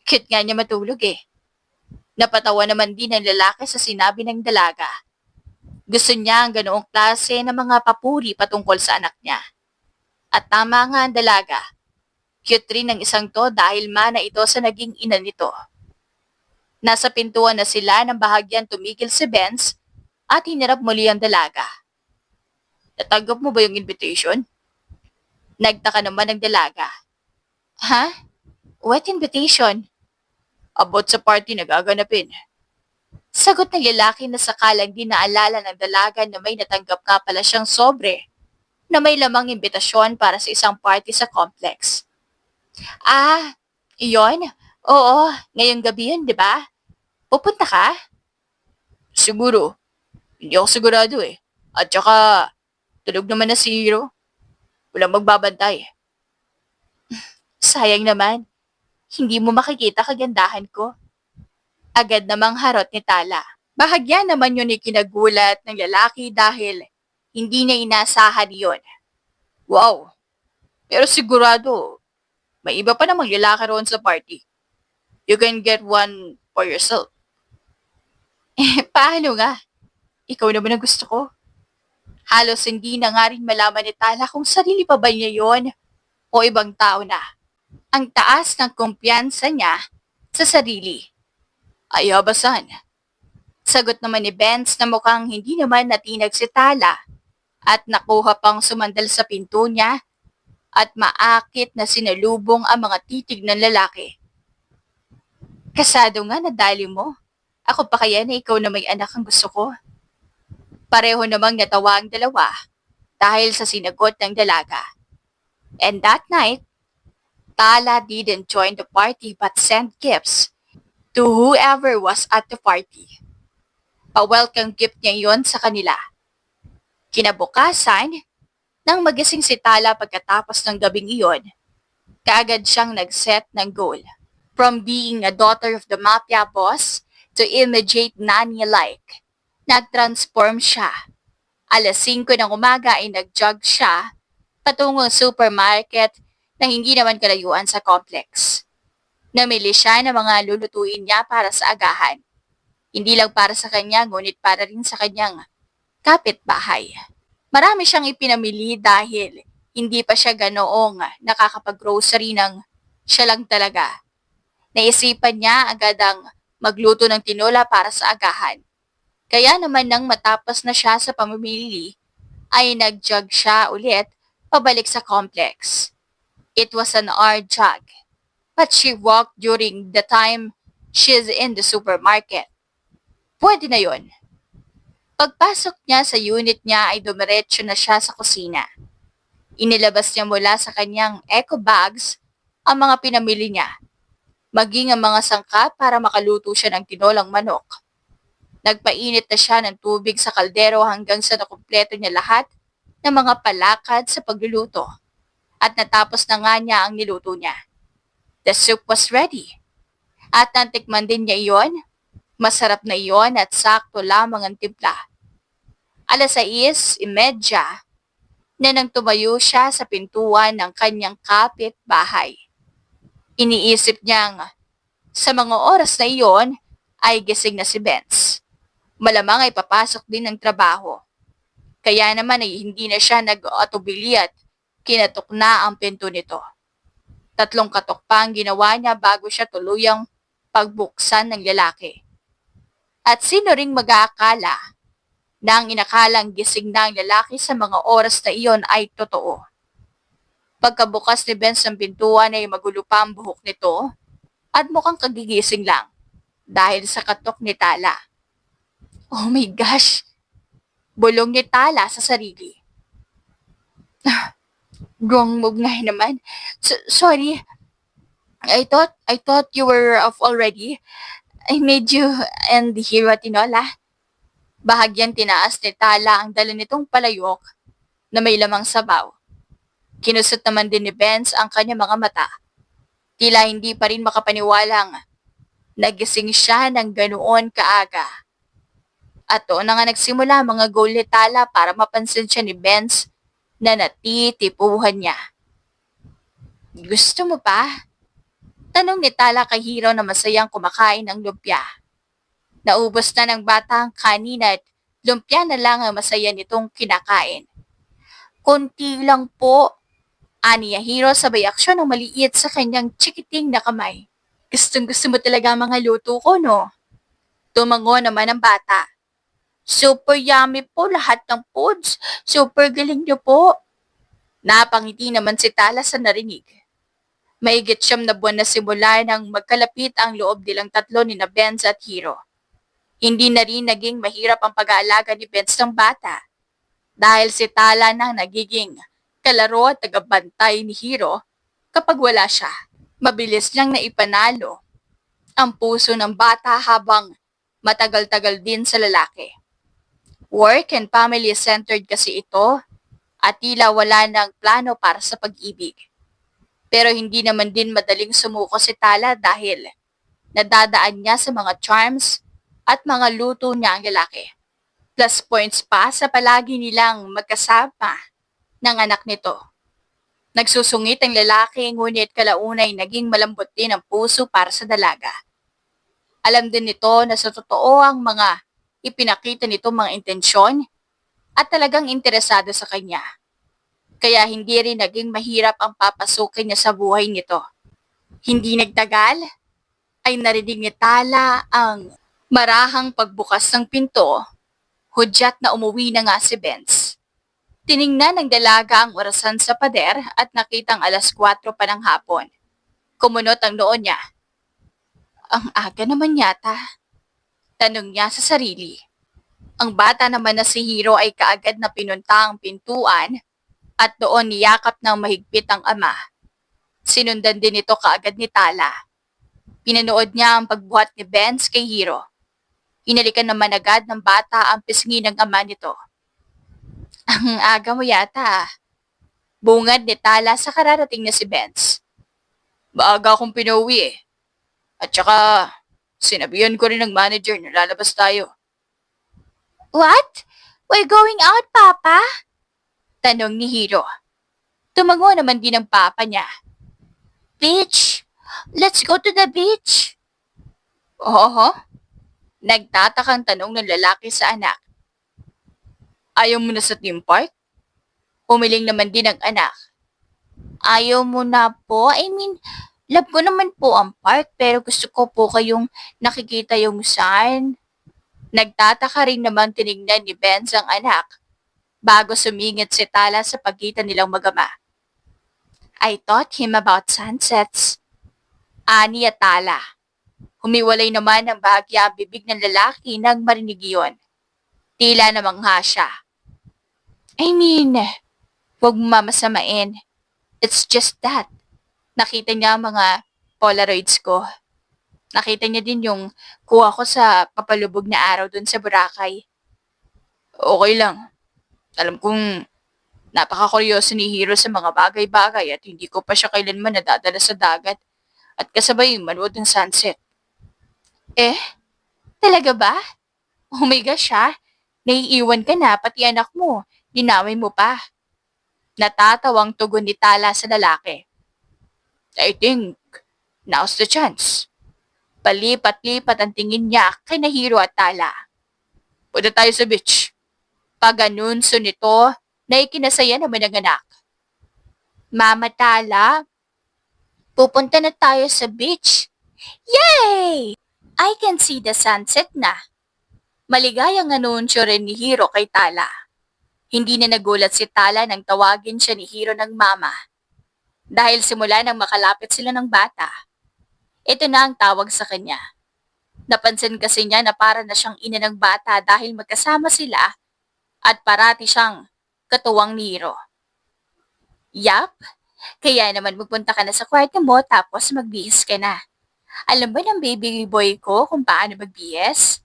Cute nga niya matulog eh. Napatawa naman din ang lalaki sa sinabi ng dalaga. Gusto niya ang ganoong klase ng mga papuri patungkol sa anak niya. At tama nga ang dalaga. Cute rin ang isang to dahil mana ito sa naging ina nito. Nasa pintuan na sila nang bahagyan tumigil si Benz at hinarap muli ang dalaga. Natanggap mo ba yung invitation? Nagtaka naman ang dalaga. Ha? What invitation? About sa party na gaganapin. Sagot ng lalaki na sakalang di naalala ng dalaga na may natanggap nga pala siyang sobre na may lamang imbitasyon para sa isang party sa complex. Iyon? Oo, ngayong gabi yun, di ba? Pupunta ka? Siguro. Hindi ako sigurado eh. At saka, tulog naman na si Hero. Walang magbabantay. Sayang naman. Hindi mo makikita kagandahan ko. Agad namang harot ni Tala. Bahagya naman yun ikinagulat ng lalaki dahil hindi na inasahan yun. Wow! Pero sigurado, may iba pa namang lalaki roon sa party. You can get one for yourself. Paano nga? Ikaw naman ang gusto ko. Halos hindi na nga rin malaman ni Tala kung sarili pa ba niya yon o ibang tao na. Ang taas ng kumpiyansa niya sa sarili. Ayabasan. Sagot naman ni Benz na mukhang hindi naman natinag si Tala at nakuha pang sumandal sa pinto niya at maakit na sinalubong ang mga titig ng lalaki. Kasado nga nadali mo. Ako pa kaya na ikaw na may anak ang gusto ko? Pareho namang natawa ang dalawa dahil sa sinagot ng dalaga. And that night, Tala didn't join the party but sent gifts to whoever was at the party. Pa-welcome gift niya yon sa kanila. Kinabukasan, nang magising si Tala pagkatapos ng gabing iyon, kaagad siyang nag-set ng goal. From being a daughter of the mafia boss to immediate nanny-like, nag-transform siya. Alas 5 ng umaga ay nag-jog siya patungong supermarket na hindi naman kalayuan sa complex. Namili siya ng mga lulutuin niya para sa agahan. Hindi lang para sa kanya, ngunit para rin sa kanyang kapitbahay. Marami siyang ipinamili dahil hindi pa siya ganoong nakakapag-grocery ng siya lang talaga. Naisipan niya agad ang magluto ng tinola para sa agahan. Kaya naman nang matapos na siya sa pamimili, ay nag-jog siya ulit pabalik sa complex. It was an hour jog, but she walked during the time she's in the supermarket. Pwede na yon. Pagpasok niya sa unit niya ay dumiretso na siya sa kusina. Inilabas niya mula sa kanyang eco bags ang mga pinamili niya, maging ang mga sangkap para makaluto siya ng tinolang manok. Nagpainit na siya ng tubig sa kaldero hanggang sa nakumpleto niya lahat ng mga palakad sa pagluluto. At natapos na nga niya ang niluto niya. The soup was ready. At nantikman din niya iyon. Masarap na iyon at sakto lamang ang timpla. Alas 6:30 na nang tumayo siya sa pintuan ng kanyang kapitbahay. Iniisip niyang sa mga oras na iyon ay gising na si Benz. Malamang ay papasok din ng trabaho. Kaya naman ay hindi na siya nag-atubili at kinatok na ang pinto nito. 3 katok pa ang ginawa niya bago siya tuluyang pagbuksan ng lalaki. At sino ring mag-aakala na ang inakalang gising na ang lalaki sa mga oras na iyon ay totoo. Pagkabukas ni Benz ng pintuan ay magulo pa ang buhok nito at mukhang kagigising lang dahil sa katok ni Tala. Oh my gosh! Bulong ni Tala sa sarili. Wrong move nga naman. Sorry. I thought you were off already. I made you and the hero tinola. Bahagyang tinaas ni Tala ang dala nitong palayok na may lamang sabaw. Kinusot naman din ni Benz ang kanyang mga mata. Tila hindi pa rin makapaniwalang nagising siya ng ganoon kaaga. At doon na nga nagsimula mga goal ni Tala para mapansin siya ni Benz na natitipuhan niya. Gusto mo pa? Tanong ni Tala kay Hero na masayang kumakain ng lumpia. Naubos na ng bata ang kanin at lumpia na lang ang masaya nitong kinakain. Konti lang po, aniya Hero sabay aksyon ng maliit sa kanyang chikiting na kamay. Gustong gusto mo talaga mga luto ko, no? Tumango naman ang bata. Super yummy po lahat ng foods. Super galing niyo po. Napangiti naman si Tala sa narinig. Maigit 9 na buwan na simula nang magkalapit ang loob nilang tatlo ni na Benz at Hero. Hindi na rin naging mahirap ang pag-aalaga ni Benz ng bata. Dahil si Tala na nagiging kalaro at tagabantay ni Hero kapag wala siya. Mabilis niyang naipanalo ang puso ng bata habang matagal-tagal din sa lalaki. Work and family-centered kasi ito at tila wala ng plano para sa pag-ibig. Pero hindi naman din madaling sumuko si Tala dahil nadadaan niya sa mga charms at mga luto niya ang lalaki. Plus points pa sa palagi nilang magkasama ng anak nito. Nagsusungit ang lalaki ngunit kalaunay naging malambot din ang puso para sa dalaga. Alam din nito na sa totoo ang mga ipinakita nitong mga intensyon at talagang interesado sa kanya. Kaya hindi rin naging mahirap ang papasukin niya sa buhay nito. Hindi nagtagal, ay narinig ni Tala ang marahang pagbukas ng pinto, hudyat na umuwi na nga si Benz. Tiningnan ng dalaga ang orasan sa pader at nakitang 4:00 pa ng hapon. Kumunot ang noon niya. Ang aga naman yata, tanong niya sa sarili. Ang bata naman na si Hiro ay kaagad na pinunta ang pintuan at doon niyakap ng mahigpit ang ama. Sinundan din ito kaagad ni Tala. Pinanood niya ang pagbuhat ni Benz kay Hiro. Hinalikan naman agad ng bata ang pisngi ng ama nito. Ang aga mo yata. Bungad ni Tala sa kararating na si Benz. Maaga akong pinauwi eh. At saka, sinabihan ko rin ng manager na lalabas tayo. What? We're going out, Papa? Tanong ni Hiro. Tumango naman din ang papa niya. Beach? Let's go to the beach. Oo. Nagtatakang tanong ng lalaki sa anak. Ayaw mo na sa theme park? Humiling naman din ang anak. Ayaw mo na po? Love ko naman po ang park pero gusto ko po kayong nakikita yung sun. Nagtataka rin naman tinignan ni Benz ang anak bago sumingit si Tala sa pagitan nilang mag-ama. I taught him about sunsets. Ani at Tala. Humiwalay naman ang bahagya ang bibig ng lalaki nang marinig iyon. Tila namangha siya. Huwag mo mamasamain. It's just that. Nakita niya ang mga Polaroids ko. Nakita niya din yung kuha ko sa papalubog na araw dun sa Boracay. Okay lang. Alam kong napaka-kuryoso ni Hiro sa mga bagay-bagay at hindi ko pa siya kailanman nadadala sa dagat at kasabay manood ng sunset. Talaga ba? Oh my gosh ha? Naiiwan ka na pati anak mo. Dinaway mo pa. Natatawang tugon ni Tala sa lalaki. I think now's the chance. Palipat-lipat ang tingin niya kay Hiro at Tala. Punta tayo sa beach. Paganunso nito na ikinasaya naman ng anak. Mama Tala, pupunta na tayo sa beach. Yay! I can see the sunset na. Maligayang anunsyo rin ni Hiro kay Tala. Hindi na nagulat si Tala nang tawagin siya ni Hiro ng mama. Dahil simula nang makalapit sila ng bata, ito na ang tawag sa kanya. Napansin kasi niya na para na siyang ina ng bata dahil magkasama sila at parati siyang katuwang ni Hiro. Yap, kaya naman magpunta ka na sa kwarto mo tapos magbihis ka na. Alam ba ng baby boy ko kung paano magbihis?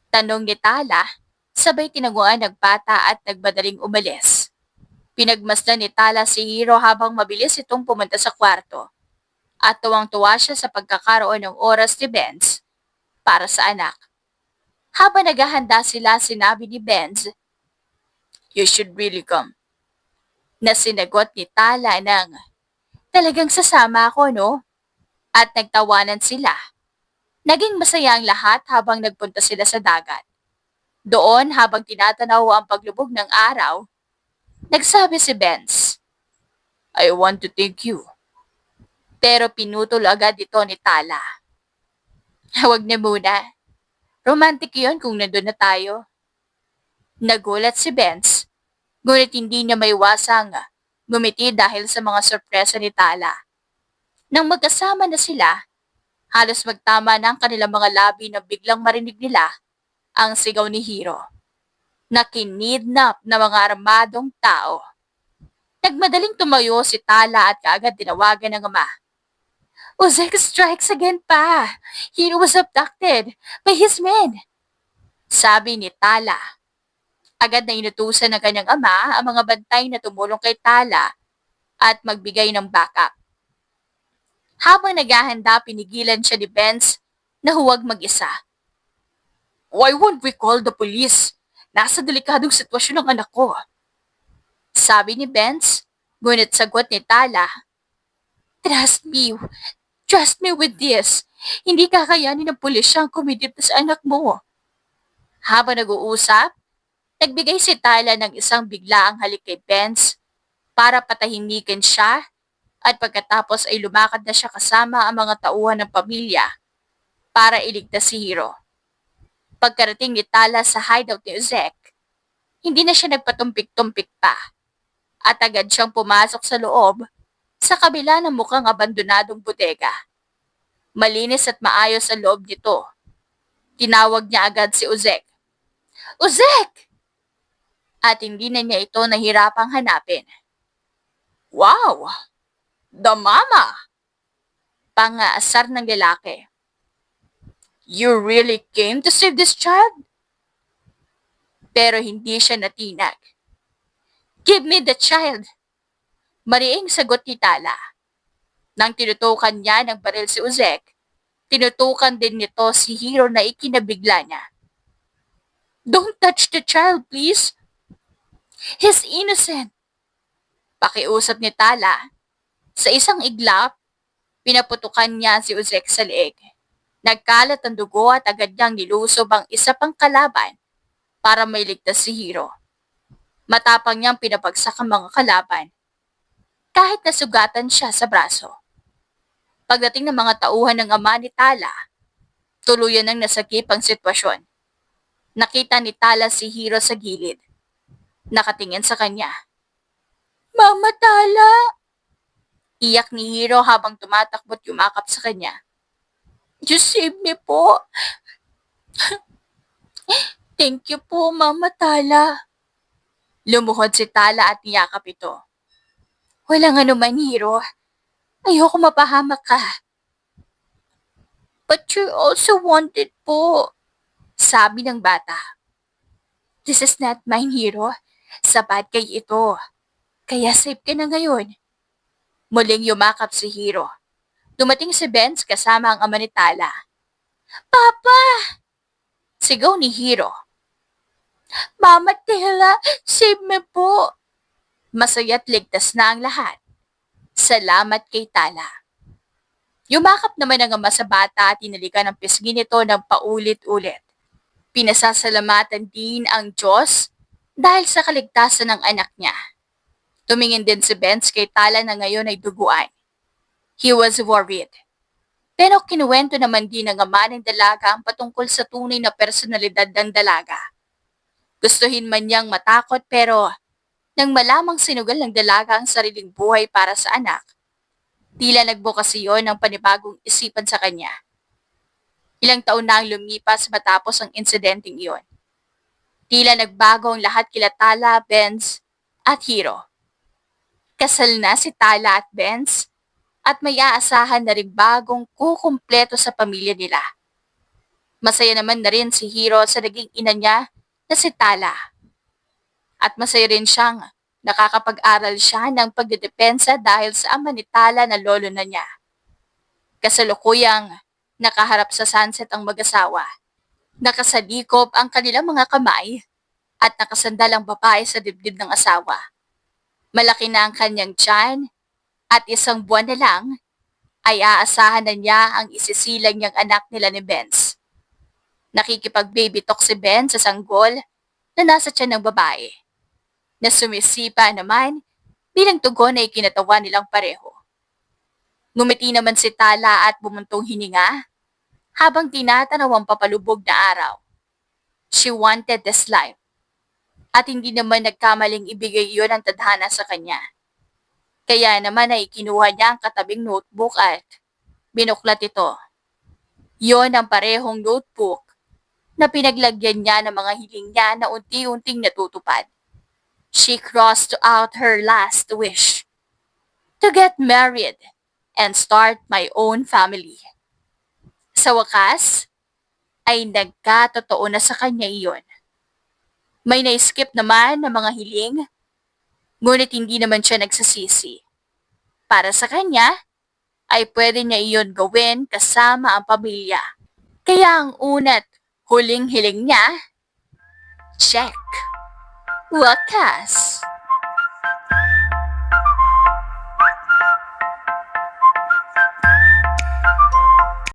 Tanong ni Tala, sabay tinaguan ng bata at nagbadaling umalis. Pinagmasdan ni Tala si Hiro habang mabilis itong pumunta sa kwarto. At tuwang-tuwa siya sa pagkakaroon ng oras ni Benz para sa anak. Habang naghahanda sila, sinabi ni Benz, You should really come. Na sinagot ni Tala ng, Talagang sasama ako, no? At nagtawanan sila. Naging masaya ang lahat habang nagpunta sila sa dagat. Doon, habang tinatanaw ang paglubog ng araw, nagsabi si Benz, I want to thank you. Pero pinutol agad ito ni Tala. Huwag na muna. Romantic yun kung nandun na tayo. Nagulat si Benz, ngunit hindi niya maiwasang ngumiti dahil sa mga sorpresa ni Tala. Nang magkasama na sila, halos magtama na ang kanilang mga labi na biglang marinig nila ang sigaw ni Hiro na kinidnap na mga armadong tao. Nagmadaling tumayo si Tala at kaagad tinawagan ng ama. Ozek strikes again pa. Hiro was abducted by his men. Sabi ni Tala. Agad na inutusan ng kanyang ama ang mga bantay na tumulong kay Tala at magbigay ng backup. Habang naghahanda, pinigilan siya ni Benz na huwag mag-isa. Why won't we call the police? Nasa delikadong sitwasyon ang anak ko. Sabi ni Benz, ngunit sagot ni Tala, Trust me with this. Hindi kakayanin ng pulisya ang kumidip sa anak mo. Habang nag-uusap, nagbigay si Tala ng isang biglaang halik kay Benz para patahimikin siya at pagkatapos ay lumakad na siya kasama ang mga tauhan ng pamilya para iligtas si Hiro. Pagkarating ni Tala sa hideout ni Uzek, hindi na siya nagpatumpik-tumpik pa at agad siyang pumasok sa loob sa kabila ng mukhang abandonadong bodega. Malinis at maayos ang loob nito. Tinawag niya agad si Uzek. Uzek! At hindi na niya ito nahirapang hanapin. Wow! The mama! Pangaasar ng lalaki. You really came to save this child? Pero hindi siya natinag. Give me the child! Mariing sagot ni Tala. Nang tinutukan niya ng baril si Uzek, tinutukan din nito si Hiro na ikinabigla niya. Don't touch the child, please. He's innocent. Pakiusap ni Tala. Sa isang iglap, pinaputukan niya si Uzek sa leeg. Nagkalat ang dugo at agad niyang nilusob ang isa pang kalaban para mailigtas si Hiro. Matapang niyang pinabagsak ang mga kalaban, kahit nasugatan siya sa braso. Pagdating ng mga tauhan ng ama ni Tala, tuluyan ng nasagip ang sitwasyon. Nakita ni Tala si Hiro sa gilid. Nakatingin sa kanya. Mama Tala! Iyak ni Hiro habang tumatakbo't yumakap sa kanya. Just save me po. Thank you po, Mama Tala. Lumuhod si Tala at niyakap ito. Walang anuman, Hiro. Ayoko mapahamak ka. But you're also wanted po, sabi ng bata. This is not mine, Hiro. Sapat kay ito. Kaya safe ka na ngayon. Muling yumakap si Hiro. Dumating si Benz kasama ang ama ni Tala. Papa! Sigaw ni Hiro. Mama Tala, save me po. Masaya't ligtas na ang lahat. Salamat kay Tala. Yumakap naman ang ama sa bata at inalikan ang pisngi nito ng paulit-ulit. Pinasasalamatan din ang Diyos dahil sa kaligtasan ng anak niya. Tumingin din si Benz kay Tala na ngayon ay duguan. He was worried. Pero kinuwento naman din ng ama ng dalaga ang patungkol sa tunay na personalidad ng dalaga. Gustuhin man niyang matakot pero nang malamang sinugal ng dalaga ang sariling buhay para sa anak, tila nagbukas iyon ng panibagong isipan sa kanya. Ilang taon na ang lumipas matapos ang insidenteng iyon. Tila nagbago ang lahat kila Tala, Benz at Hiro. Kasal na si Tala at Benz at may aasahan na rin bagong kukumpleto sa pamilya nila. Masaya naman na rin si Hiro sa naging ina niya na si Tala. At masaya rin siyang nakakapag-aral siya ng pagdedepensa dahil sa ama ni Tala na lolo na niya. Kasalukuyang nakaharap sa sunset ang mag-asawa. Nakasalikop ang kanilang mga kamay at nakasandal ang babae sa dibdib ng asawa. Malaki na ang kanyang tiyan at isang buwan na lang ay aasahan na niya ang isisilang niyang anak nila ni Benz. Nakikipag-baby talk si Benz sa sanggol na nasa tiyan ng babae, na sumisipa naman bilang tugon na ikinatawa nilang pareho. Ngumiti naman si Tala at bumuntong hininga habang tinatanaw ang papalubog na araw. She wanted this life at hindi naman nagkamaling ibigay iyon ang tadhana sa kanya. Kaya naman ay kinuha niya ang katabing notebook at binuklat ito. Yon ang parehong notebook na pinaglagyan niya ng mga hiling niya na unti-unting natutupad. She crossed out her last wish, to get married and start my own family. Sa wakas, ay nagkatotoo na sa kanya iyon. May na-skip naman na mga hiling, ngunit hindi naman siya nagsasisi. Para sa kanya, ay pwede niya iyon gawin kasama ang pamilya. Kaya ang una't huling hiling niya, check. Wakas!